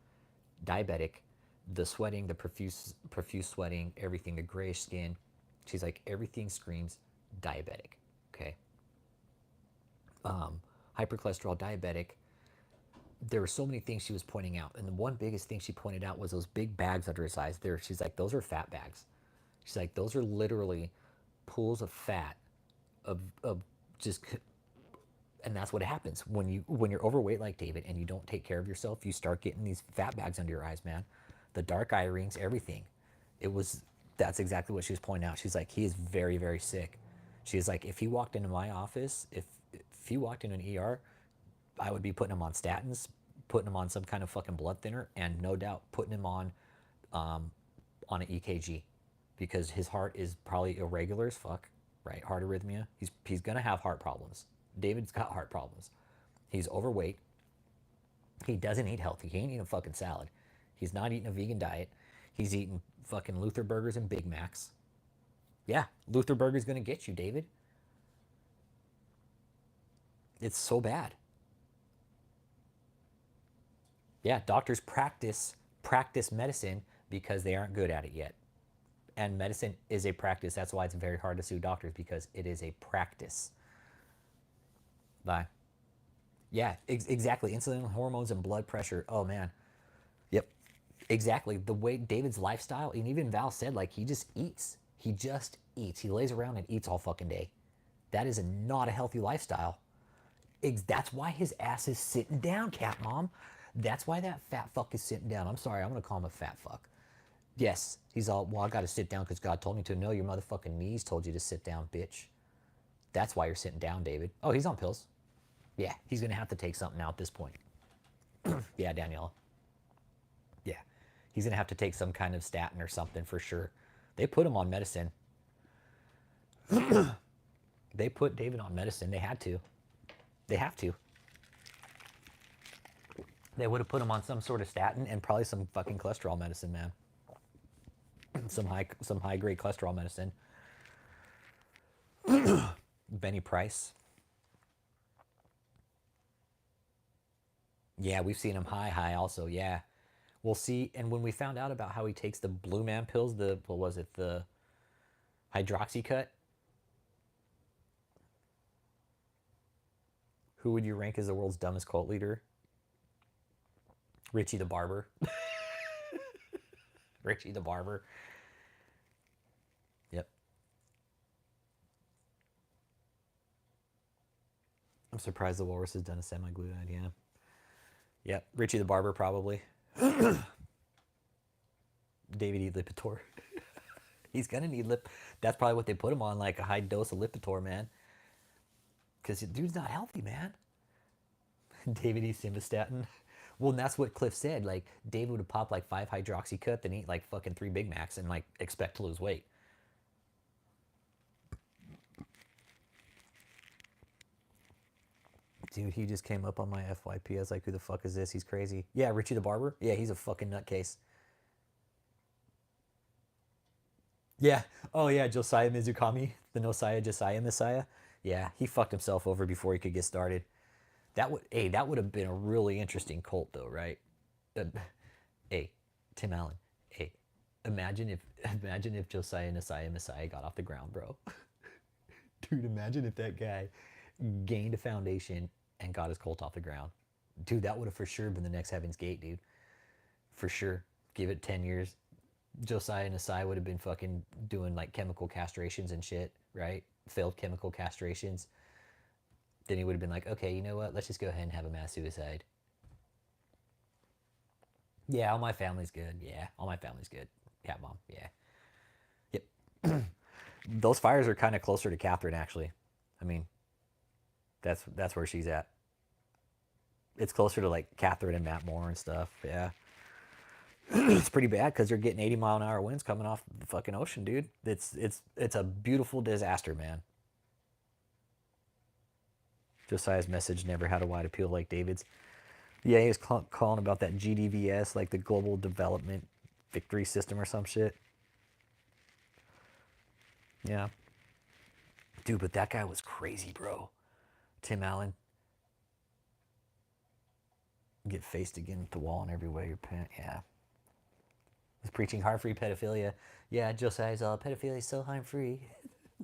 Diabetic, the sweating, the profuse sweating, everything, the grayish skin. She's like, everything screams diabetic. Okay. Hypercholesterol, diabetic, there were so many things she was pointing out, and the one biggest thing she pointed out was those big bags under his eyes. There, she's like, those are fat bags. She's like, those are literally pools of fat, of just, and that's what happens when you're overweight like David and you don't take care of yourself. You start getting these fat bags under your eyes, man. The dark eye rings, everything. It was That's exactly what she was pointing out. She's like, he is very, very sick. She's like, if he walked into my office, if he walked into an ER, I would be putting him on statins, putting him on some kind of fucking blood thinner, and no doubt putting him on an EKG, because his heart is probably irregular as fuck, right? Heart arrhythmia. He's gonna have heart problems. David's got heart problems. He's overweight. He doesn't eat healthy. He ain't eating a fucking salad. He's not eating a vegan diet. He's eating fucking Luther burgers and Big Macs. Yeah, Luther burger's gonna get you, David. It's so bad. Yeah, doctors practice medicine because they aren't good at it yet. And medicine is a practice. That's why it's very hard to sue doctors, because it is a practice. Bye. Yeah, exactly. Insulin, hormones, and blood pressure. Oh man. Yep. Exactly. The way David's lifestyle, and even Val said, like, he just eats. He just eats. He lays around and eats all fucking day. That is not a healthy lifestyle. That's why his ass is sitting down, Cat Mom. That's why that fat fuck is sitting down. I'm sorry, I'm gonna call him a fat fuck. Yes, he's all, well, I gotta sit down because God told me to. No, your motherfucking knees told you to sit down, bitch. That's why you're sitting down, David. Oh, he's on pills. Yeah, he's gonna have to take something now at this point. Yeah, Daniela. Yeah, he's gonna have to take some kind of statin or something for sure. They put him on medicine. They put David on medicine. They had to. They have to. They would have put him on some sort of statin and probably some fucking cholesterol medicine, man. Some high grade cholesterol medicine. Benny Price. Yeah, we've seen him high also. Yeah, we'll see. And when we found out about how he takes the Blue Man pills, the what was it, the hydroxycut? Who would you rank as the world's dumbest cult leader? Richie the Barber. Richie the Barber. Yep. I'm surprised the Walrus has done a semi-glutamate. Yeah. Yep. Richie the Barber probably. David E. Lipitor. He's gonna need lip. That's probably what they put him on, like a high dose of Lipitor, man. Because the dude's not healthy, man. David E. Simvastatin. Well, and that's what Cliff said. Like, David would pop like 5 hydroxycut, then eat like fucking 3 Big Macs and like expect to lose weight. Dude, he just came up on my FYP. I was like, who the fuck is this? He's crazy. Yeah, Richie the Barber. Yeah, he's a fucking nutcase. Yeah. Oh yeah, Josiah Mizukami, the Nosiah Josiah Messiah. Yeah, he fucked himself over before he could get started. That would have been a really interesting cult though, right? Uh, hey, Tim Allen. Hey, imagine if Josiah Messiah got off the ground, bro. Dude, imagine if that guy gained a foundation and got his cult off the ground. Dude, that would have for sure been the next Heaven's Gate, dude. For sure. Give it 10 years. Josiah Nasai would have been fucking doing like chemical castrations and shit, right? Failed chemical castrations. Then he would have been like, okay, you know what? Let's just go ahead and have a mass suicide. Yeah, all my family's good. Yeah, all my family's good. Yeah, mom. Yeah. Yep. Those fires are kind of closer to Catherine, actually. I mean, that's where she's at. It's closer to like Catherine and Matt Moore and stuff. Yeah. It's pretty bad because they're getting 80-mile-an-hour winds coming off the fucking ocean, dude. It's a beautiful disaster, man. Josiah's message never had a wide appeal like David's. Yeah, he was calling about that GDVS, like the Global Development Victory System or some shit. Yeah. Dude, but that guy was crazy, bro. Tim Allen. Get faced against the wall in every way you're yeah. He's preaching harm-free pedophilia. Yeah, Josiah's all, pedophilia is so harm-free.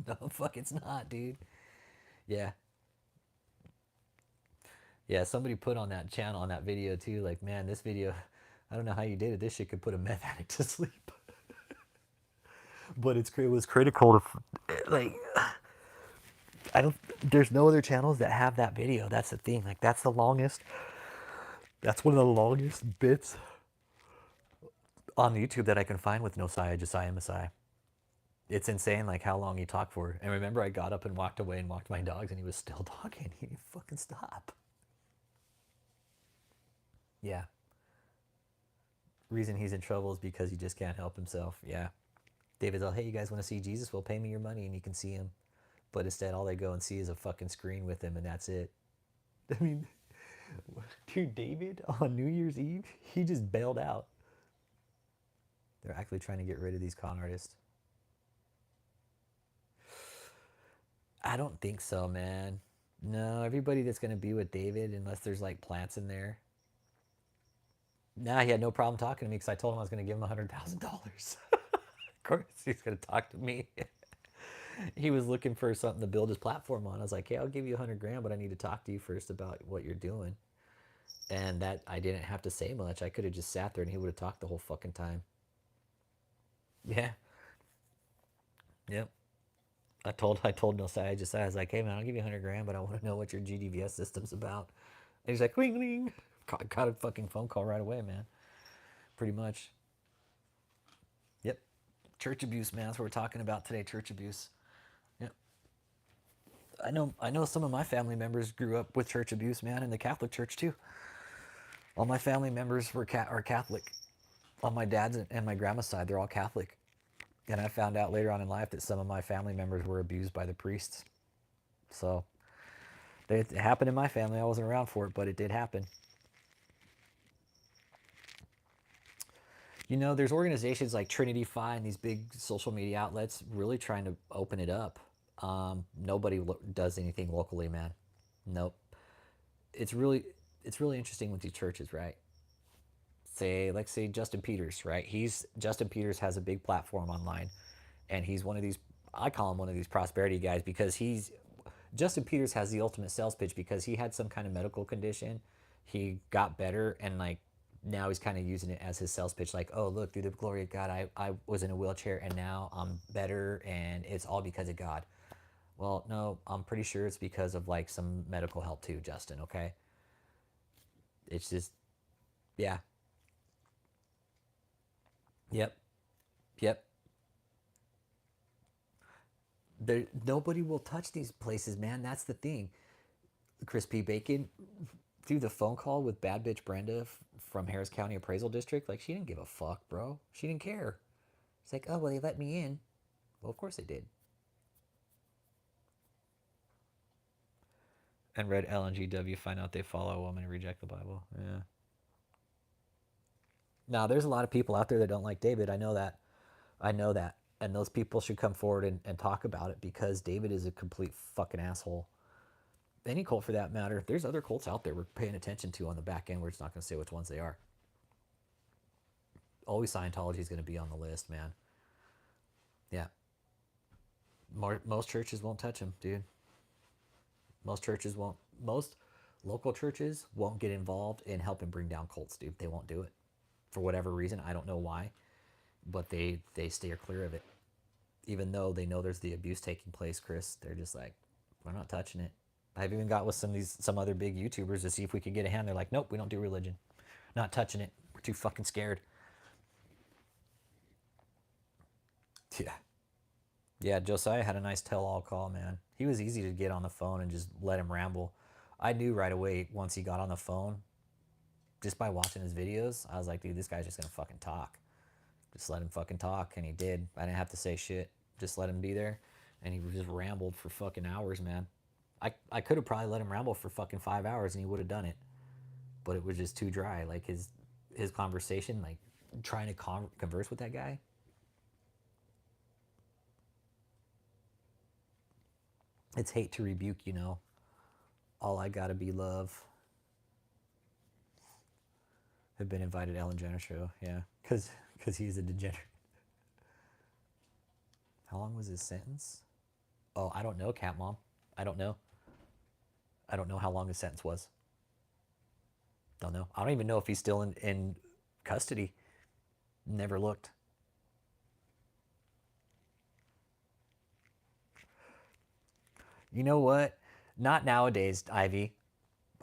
No, fuck, it's not, dude. Yeah. Yeah, somebody put on that channel, on that video too, like, man, this video, I don't know how you did it. This shit could put a meth addict to sleep. But it was critical to, like, I don't, there's no other channels that have that video. That's the thing. Like, that's one of the longest bits on YouTube that I can find with Josiah, Josiah Messiah. It's insane, like, how long he talked for. And remember, I got up and walked away and walked my dogs, and he was still talking. He didn't fucking stop. Yeah. Reason he's in trouble is because he just can't help himself. Yeah. David's all, hey, you guys want to see Jesus? Well, pay me your money and you can see him. But instead, all they go and see is a fucking screen with him, and that's it. I mean, dude, David on New Year's Eve, he just bailed out. They're actually trying to get rid of these con artists. I don't think so, man. No, everybody that's going to be with David, unless there's like plants in there. Nah, he had no problem talking to me because I told him I was going to give him $100,000. Of course, he's going to talk to me. He was looking for something to build his platform on. I was like, hey, I'll give you 100 grand, but I need to talk to you first about what you're doing. And that I didn't have to say much. I could have just sat there and he would have talked the whole fucking time. Yeah. Yep. I told Josiah, I was like, hey man, I'll give you 100 grand, but I want to know what your GDVS system's about. And he's like, wing wing. Got a fucking phone call right away, man. Pretty much. Yep. Church abuse, man. That's what we're talking about today. Church abuse. Yep. I know some of my family members grew up with church abuse, man, in the Catholic Church too. All my family members are Catholic. On my dad's and my grandma's side, they're all Catholic. And I found out later on in life that some of my family members were abused by the priests. So it happened in my family. I wasn't around for it, but it did happen. You know, there's organizations like Trinity Phi and these big social media outlets really trying to open it up. Nobody does anything locally, man. Nope. It's really it's really interesting with these churches, right? Say Justin Peters, right? He's Justin Peters has a big platform online, and he's one of these. I call him one of these prosperity guys because Justin Peters has the ultimate sales pitch because he had some kind of medical condition, he got better, and like now he's kind of using it as his sales pitch. Like, oh look, through the glory of God, I was in a wheelchair and now I'm better, and it's all because of God. Well, no, I'm pretty sure it's because of like some medical help too, Justin. Okay, it's just yeah, yep, yep. Nobody will touch these places, man. That's the thing. Chris P. Bacon, through the phone call with bad bitch Brenda from Harris County Appraisal District, like she didn't give a fuck, bro. She didn't care. It's like, oh well, they let me in. Well, of course they did. And read LNGW, find out they follow a woman and reject the Bible. Yeah. Now, there's a lot of people out there that don't like David. I know that. I know that. And those people should come forward and talk about it because David is a complete fucking asshole. Any cult for that matter. There's other cults out there we're paying attention to on the back end. We're just not going to say which ones they are. Always Scientology is going to be on the list, man. Yeah. Most churches won't touch him, dude. Most churches won't. Most local churches won't get involved in helping bring down cults, dude. They won't do it for whatever reason. I don't know why, but they steer clear of it, even though they know there's the abuse taking place. Chris, they're just like, we're not touching it. I've even got with some other big YouTubers to see if we could get a hand. They're like, nope, we don't do religion. Not touching it. We're too fucking scared. Yeah. Yeah, Josiah had a nice tell-all call, man. He was easy to get on the phone and just let him ramble. I knew right away once he got on the phone, just by watching his videos, I was like, dude, this guy's just gonna fucking talk. Just let him fucking talk, and he did. I didn't have to say shit. Just let him be there, and he just rambled for fucking hours, man. I could have probably let him ramble for fucking 5 hours, and he would have done it, but it was just too dry. Like his conversation, like trying to converse with that guy. It's hate to rebuke, you know. All I gotta be love. Have been invited to Ellen Jenner show, yeah, because he's a degenerate. How long was his sentence? Oh, I don't know, Cat Mom. I don't know. I don't know how long his sentence was. Don't know. I don't even know if he's still in custody. Never looked. You know what? Not nowadays, Ivy.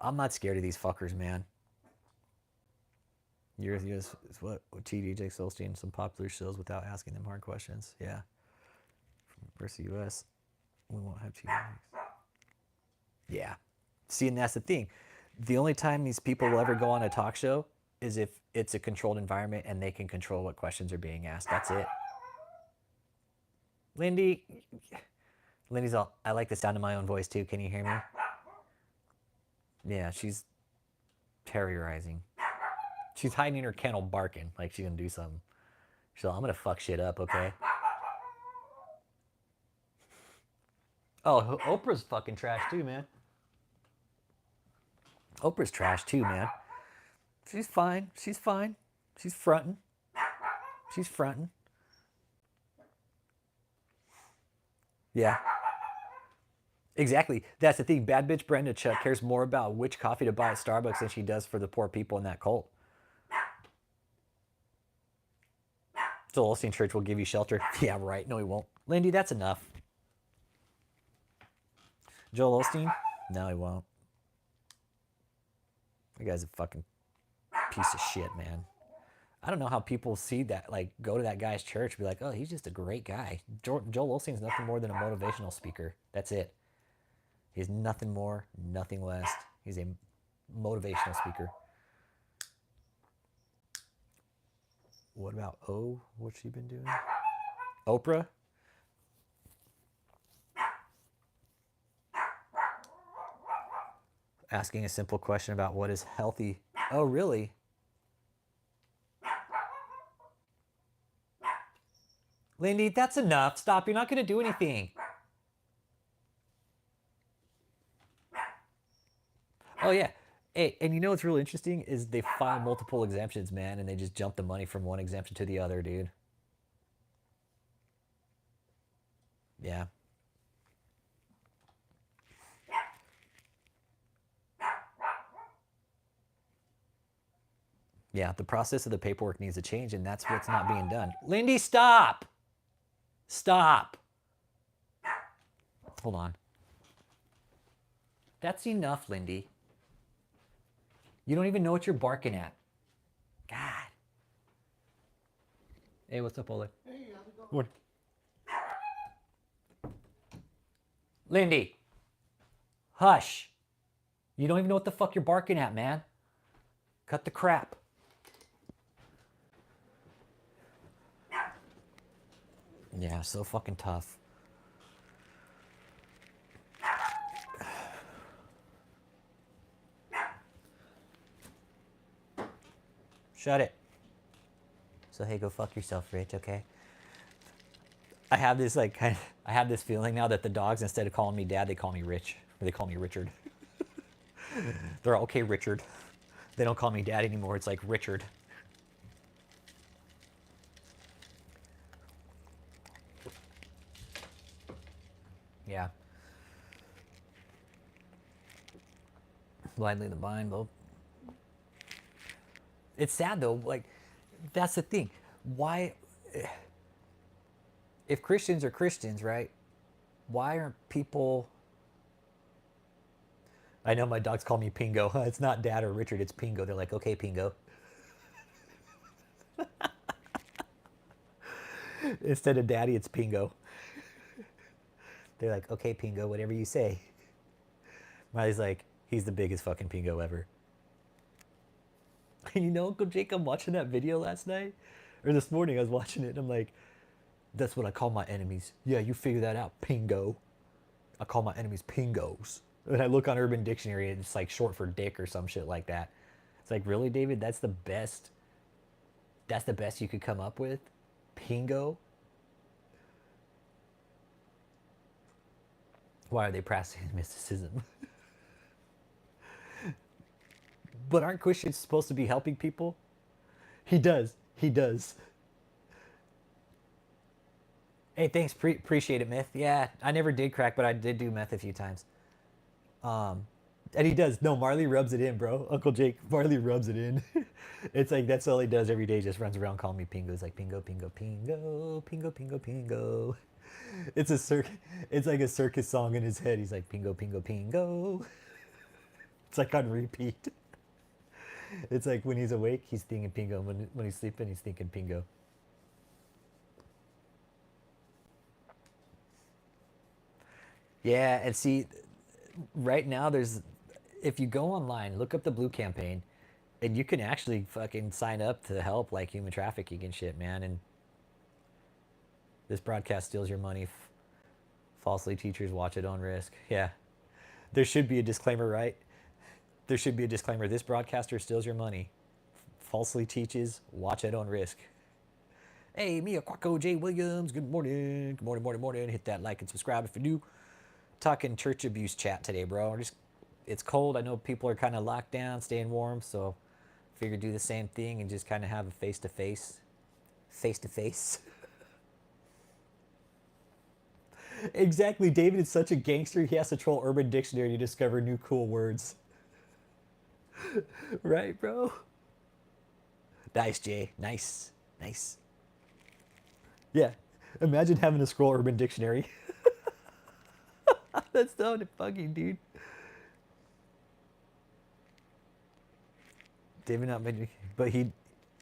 I'm not scared of these fuckers, man. Yours is what? TD Jake Solstein, some popular shows without asking them hard questions. Yeah. Versus US. We won't have TD. Yeah. See, and that's the thing. The only time these people will ever go on a talk show is if it's a controlled environment and they can control what questions are being asked. That's it. Lindy's all, I like the sound of my own voice too. Can you hear me? Yeah, she's terrorizing. She's hiding in her kennel barking like she's gonna do something. She's like, I'm gonna fuck shit up, okay? Oh, Oprah's fucking trash too, man. Oprah's trash too, man. She's fine. She's fine. She's fronting. She's fronting. Yeah. Exactly. That's the thing. Bad bitch Brenda Chuck cares more about which coffee to buy at Starbucks than she does for the poor people in that cult. Joel Osteen Church will give you shelter. Yeah, right. No, he won't. Lindy, that's enough. Joel Osteen? No, he won't. The guy's a fucking piece of shit, man. I don't know how people see that, like, go to that guy's church and be like, oh, he's just a great guy. Joel Osteen's nothing more than a motivational speaker. That's it. He's nothing more, nothing less. He's a motivational speaker. What about what's she been doing? Oprah? Asking a simple question about what is healthy. Oh, really? Lindy, that's enough. Stop. You're not going to do anything. Oh, yeah. Hey, and you know what's really interesting is they file multiple exemptions, man, and they just jump the money from one exemption to the other, dude. Yeah. Yeah, the process of the paperwork needs to change, and that's what's not being done. Lindy, stop! Stop! Hold on. That's enough, Lindy. You don't even know what you're barking at. God. Hey, what's up, Ole? Hey, how's it going? What? Lindy. Hush. You don't even know what the fuck you're barking at, man. Cut the crap. Yeah, so fucking tough. Shut it. So hey, go fuck yourself, Rich, okay? I have this I have this feeling now that the dogs, instead of calling me dad, they call me Rich. Or they call me Richard. They're okay, Richard. They don't call me dad anymore. It's like Richard. Yeah. Blindly the blind, well. It's sad though, like, that's the thing. Why, if Christians are Christians, right? Why aren't people, I know my dogs call me Pingo. It's not Dad or Richard, it's Pingo. They're like, okay, Pingo. Instead of Daddy, it's Pingo. They're like, okay, Pingo, whatever you say. Miley's like, he's the biggest fucking Pingo ever. And you know, Uncle Jake, I'm watching that video last night, or this morning I was watching it, and I'm like, that's what I call my enemies. Yeah, you figure that out, Pingo. I call my enemies Pingos. And I look on Urban Dictionary, and it's like short for dick or some shit like that. It's like, really, David? That's the best you could come up with? Pingo? Why are they practicing mysticism? But aren't Christians supposed to be helping people? He does. He does. Hey, thanks. Appreciate it, Myth. Yeah, I never did crack, but I did do meth a few times. And he does. No, Marley rubs it in, bro. Uncle Jake, Marley rubs it in. It's like that's all he does every day. He just runs around calling me Pingo. He's like Pingo, Pingo, Pingo, Pingo, Pingo, Pingo. It's a It's like a circus song in his head. He's like Pingo, Pingo, Pingo. It's like on repeat. It's like when he's awake, he's thinking Pingo. When he's sleeping, he's thinking Pingo. Yeah, and see, right now there's, if you go online, look up the Blue campaign, and you can actually fucking sign up to help like human trafficking and shit, man. And this broadcast steals your money. Falsely teachers watch at own risk. Yeah, there should be a disclaimer, right? There should be a disclaimer. This broadcaster steals your money. Falsely teaches, watch at own risk. Hey, Mia Quacko J. Williams. Good morning. Good morning, morning, morning. Hit that like and subscribe if you're new. Talking church abuse chat today, bro. It's cold. I know people are kind of locked down, staying warm, so figured do the same thing and just kind of have a face to face. Face to face. Exactly. David is such a gangster. He has to troll Urban Dictionary to discover new cool words. Right, bro? Nice, Jay. Nice. Nice. Yeah. Imagine having to scroll Urban Dictionary. That's so fucking, dude. David not many, but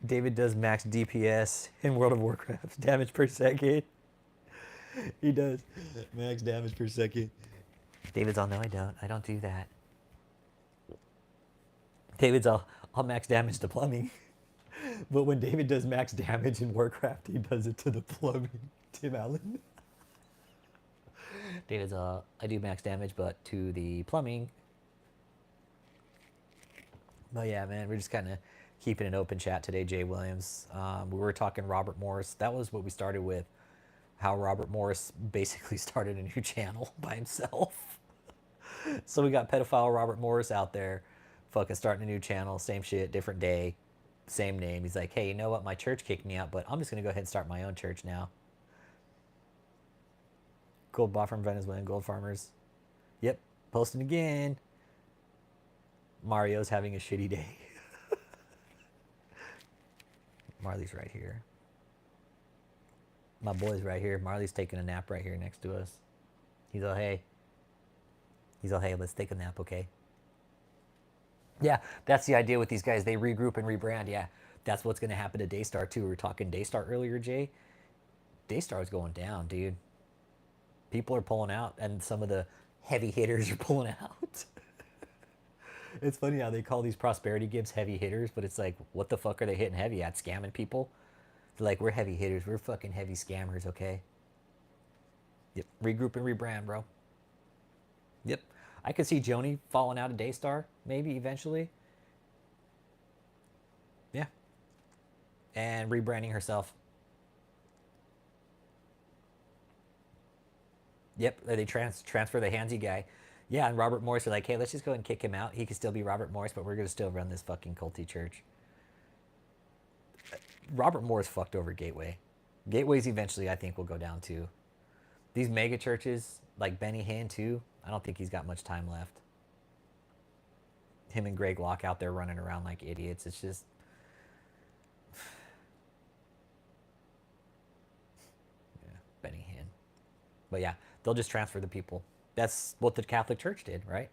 David does max DPS in World of Warcraft. Damage per second. He does. Max damage per second. David's all, no, I don't. I don't do that. David's all, I'll max damage to plumbing. But when David does max damage in Warcraft, he does it to the plumbing. Tim Allen. David's all, I do max damage, but to the plumbing. But yeah, man, we're just kind of keeping an open chat today, Jay Williams. We were talking Robert Morris. That was what we started with. How Robert Morris basically started a new channel by himself. So we got pedophile Robert Morris out there fucking starting a new channel, same shit, different day, same name. He's like, hey, you know what? My church kicked me out, but I'm just going to go ahead and start my own church now. Gold bought from Venezuelan gold farmers. Yep, posting again. Mario's having a shitty day. Marley's right here. My boy's right here. Marley's taking a nap right here next to us. He's all, hey. He's all, hey, let's take a nap, okay? Yeah, that's the idea with these guys. They regroup and rebrand. Yeah, that's what's going to happen to Daystar, too. We were talking Daystar earlier, Jay. Daystar's going down, dude. People are pulling out, and some of the heavy hitters are pulling out. It's funny how they call these prosperity gives heavy hitters, but it's like, what the fuck are they hitting heavy at? Scamming people? They're like, we're heavy hitters. We're fucking heavy scammers, okay? Yep. Regroup and rebrand, bro. Yep. I could see Joni falling out of Daystar, maybe eventually. Yeah. And rebranding herself. Yep. They transfer the handsy guy. Yeah, and Robert Morris are like, hey, let's just go ahead and kick him out. He can still be Robert Morris, but we're going to still run this fucking culty church. Robert Morris fucked over Gateway. Gateways eventually, I think, will go down too. These mega churches, like Benny Hinn too, I don't think he's got much time left. Him and Greg Locke out there running around like idiots. It's just... yeah, Benny Hinn. But yeah, they'll just transfer the people. That's what the Catholic Church did, right?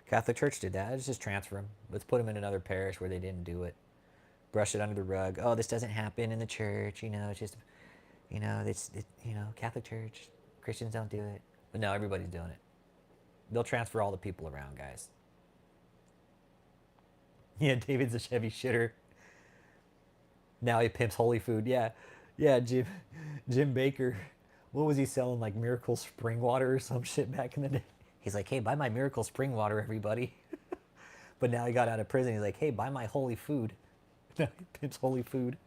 Catholic Church did that. Let's just transfer them. Let's put them in another parish where they didn't do it. Brush it under the rug. Oh, this doesn't happen in the church. You know, it's just, you know, Catholic Church. Christians don't do it. But no, everybody's doing it. They'll transfer all the people around, guys. Yeah, David's a Chevy shitter. Now he pimps holy food. Yeah, yeah, Jim Baker. What was he selling, like Miracle Spring Water or some shit back in the day? He's like, hey, buy my Miracle Spring Water, everybody. But now he got out of prison. He's like, hey, buy my holy food. Now he pimps holy food.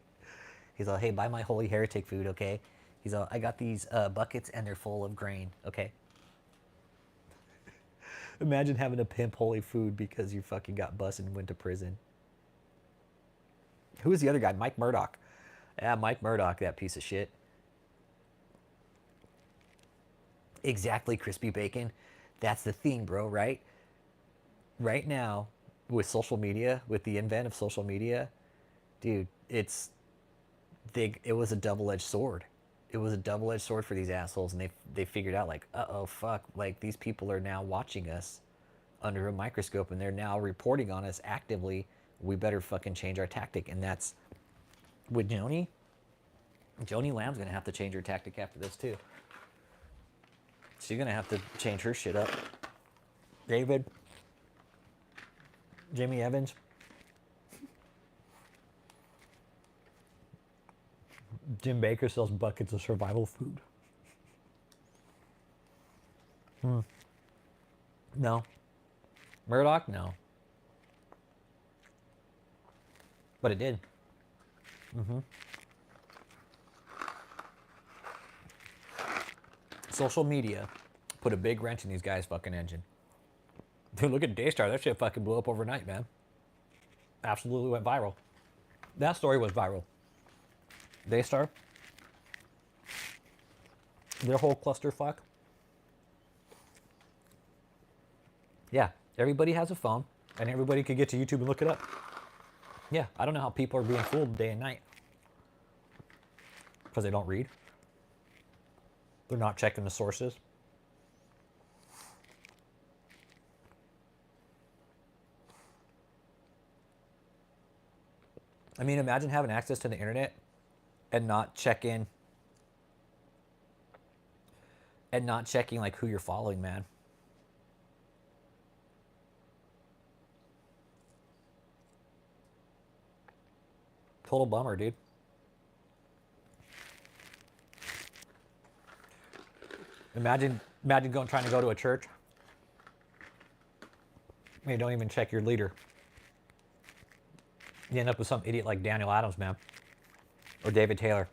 He's like, hey, buy my holy heretic food, okay? He's all, I got these buckets and they're full of grain, okay? Imagine having to pimp holy food because you fucking got busted and went to prison. Who was the other guy? Mike Murdoch. Yeah, Mike Murdoch, that piece of shit. Exactly, crispy bacon. That's the thing, bro, right? right now, with social media, with the invent of social media, dude, it was a double-edged sword. It was a double-edged sword for these assholes, and they figured out like, oh fuck, like these people are now watching us under a microscope, and they're now reporting on us actively. We better fucking change our tactic, and that's with Joni. Joni Lamb's gonna have to change her tactic after this too. She's gonna have to change her shit up. David, Jimmy Evans, Jim Baker sells buckets of survival food. No. Murdoch? No. But it did. Social media put a big wrench in these guys' fucking engine. Dude, look at Daystar. That shit fucking blew up overnight, man. Absolutely went viral. That story was viral. Daystar, their whole clusterfuck. Yeah, everybody has a phone, and everybody could get to YouTube and look it up. Yeah, I don't know how people are being fooled day and night. Because they don't read. They're not checking the sources. I mean, imagine having access to the internet and not checking like who you're following, man. Total bummer, dude. Imagine trying to go to a church. You don't even check your leader. You end up with some idiot like Daniel Adams, man. Or David Taylor.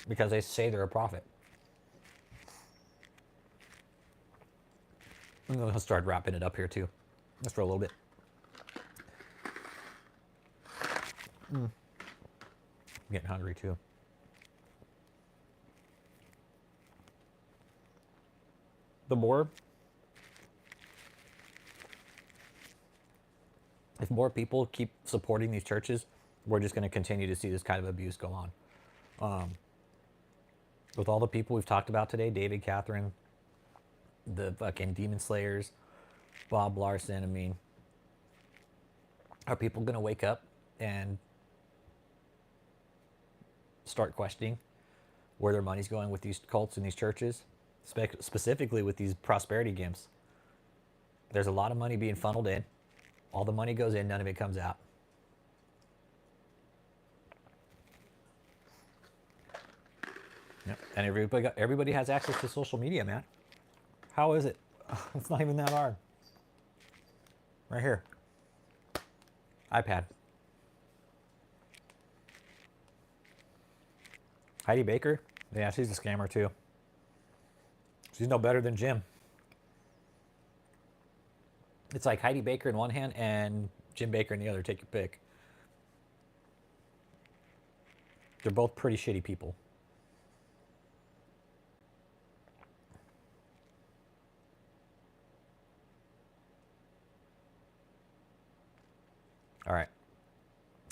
Because they say they're a prophet. I'm going to start wrapping it up here too. Just for a little bit. I'm getting hungry too. The more, if more people keep supporting these churches, we're just going to continue to see this kind of abuse go on. With all the people we've talked about today, David, Catherine, the fucking demon slayers, Bob Larson, I mean, are people going to wake up and start questioning where their money's going with these cults and these churches, specifically with these prosperity gimps? There's a lot of money being funneled in. All the money goes in, none of it comes out. Yep. And everybody has access to social media, man. How is it? It's not even that hard. Right here. iPad. Heidi Baker? Yeah, she's a scammer too. She's no better than Jim. It's like Heidi Baker in one hand and Jim Baker in the other. Take your pick. They're both pretty shitty people. All right.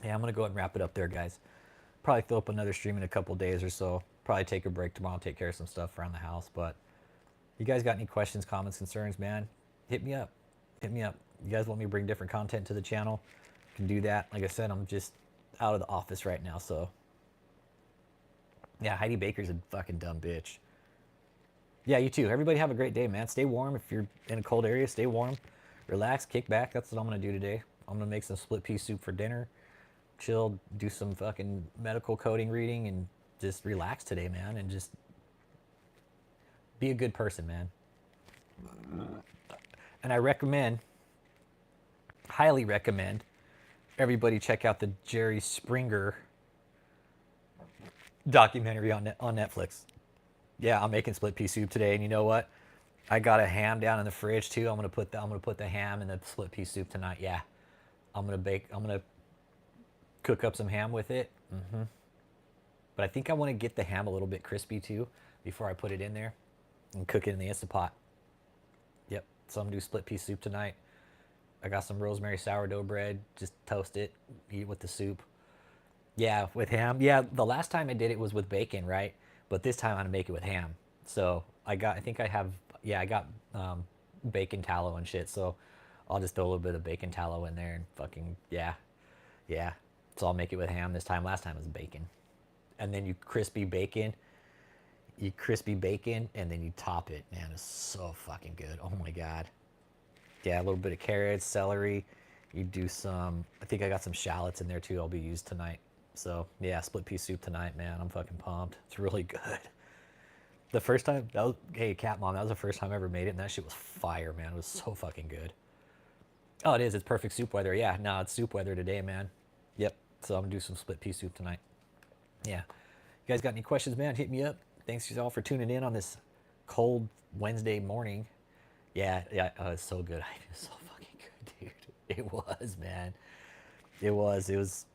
Yeah, I'm going to go ahead and wrap it up there, guys. Probably throw up another stream in a couple days or so. Probably take a break tomorrow, take care of some stuff around the house. But you guys got any questions, comments, concerns, man? Hit me up. Hit me up. You guys want me to bring different content to the channel? Can do that. Like I said, I'm just out of the office right now, so. Yeah, Heidi Baker's a fucking dumb bitch. Yeah, you too. Everybody have a great day, man. Stay warm. If you're in a cold area, stay warm. Relax, kick back. That's what I'm going to do today. I'm going to make some split pea soup for dinner. Chill, do some fucking medical coding reading, and just relax today, man. And just be a good person, man. And I recommend, highly recommend, everybody check out the Jerry Springer documentary on Netflix. Yeah, I'm making split pea soup today, and you know what? I got a ham down in the fridge too. I'm gonna put the ham in the split pea soup tonight. Yeah, I'm gonna cook up some ham with it. But I think I want to get the ham a little bit crispy too before I put it in there and cook it in the Instant Pot. Yep. So I'm gonna do split pea soup tonight. I got some rosemary sourdough bread. Just toast it, eat it with the soup. Yeah, with ham. Yeah, the last time I did it was with bacon, right? But this time I'm gonna make it with ham. So I think I have, yeah, I got bacon tallow and shit. So I'll just throw a little bit of bacon tallow in there and fucking, yeah, yeah. So I'll make it with ham this time. Last time was bacon. And then you crispy bacon, and then you top it. Man, it's so fucking good. Oh my God. Yeah, a little bit of carrots, celery. You do some, I think I got some shallots in there too. I'll be used tonight. So yeah, split pea soup tonight, man. I'm fucking pumped. It's really good. The first time, that was, hey, Cat Mom, that was the first time I ever made it, and that shit was fire, man. It was so fucking good. Oh, it is. It's perfect soup weather. Yeah, no, it's soup weather today, man. Yep. So I'm gonna do some split pea soup tonight. Yeah. You guys got any questions, man? Hit me up. Thanks y'all for tuning in on this cold Wednesday morning. Yeah, yeah. Oh, it's so good. It was so fucking good, dude. It was, man. It was. It was.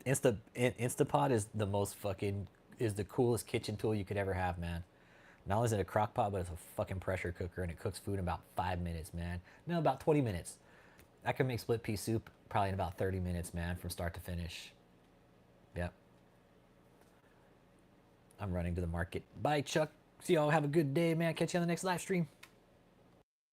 Instapot is the most fucking is the coolest kitchen tool you could ever have, man. Not only is it a crock pot, but it's a fucking pressure cooker, and it cooks food in about 5 minutes, man. No, about 20 minutes. I can make split pea soup probably in about 30 minutes, man, from start to finish. Yep. I'm running to the market. Bye, Chuck. See y'all. Have a good day, man. Catch you on the next live stream.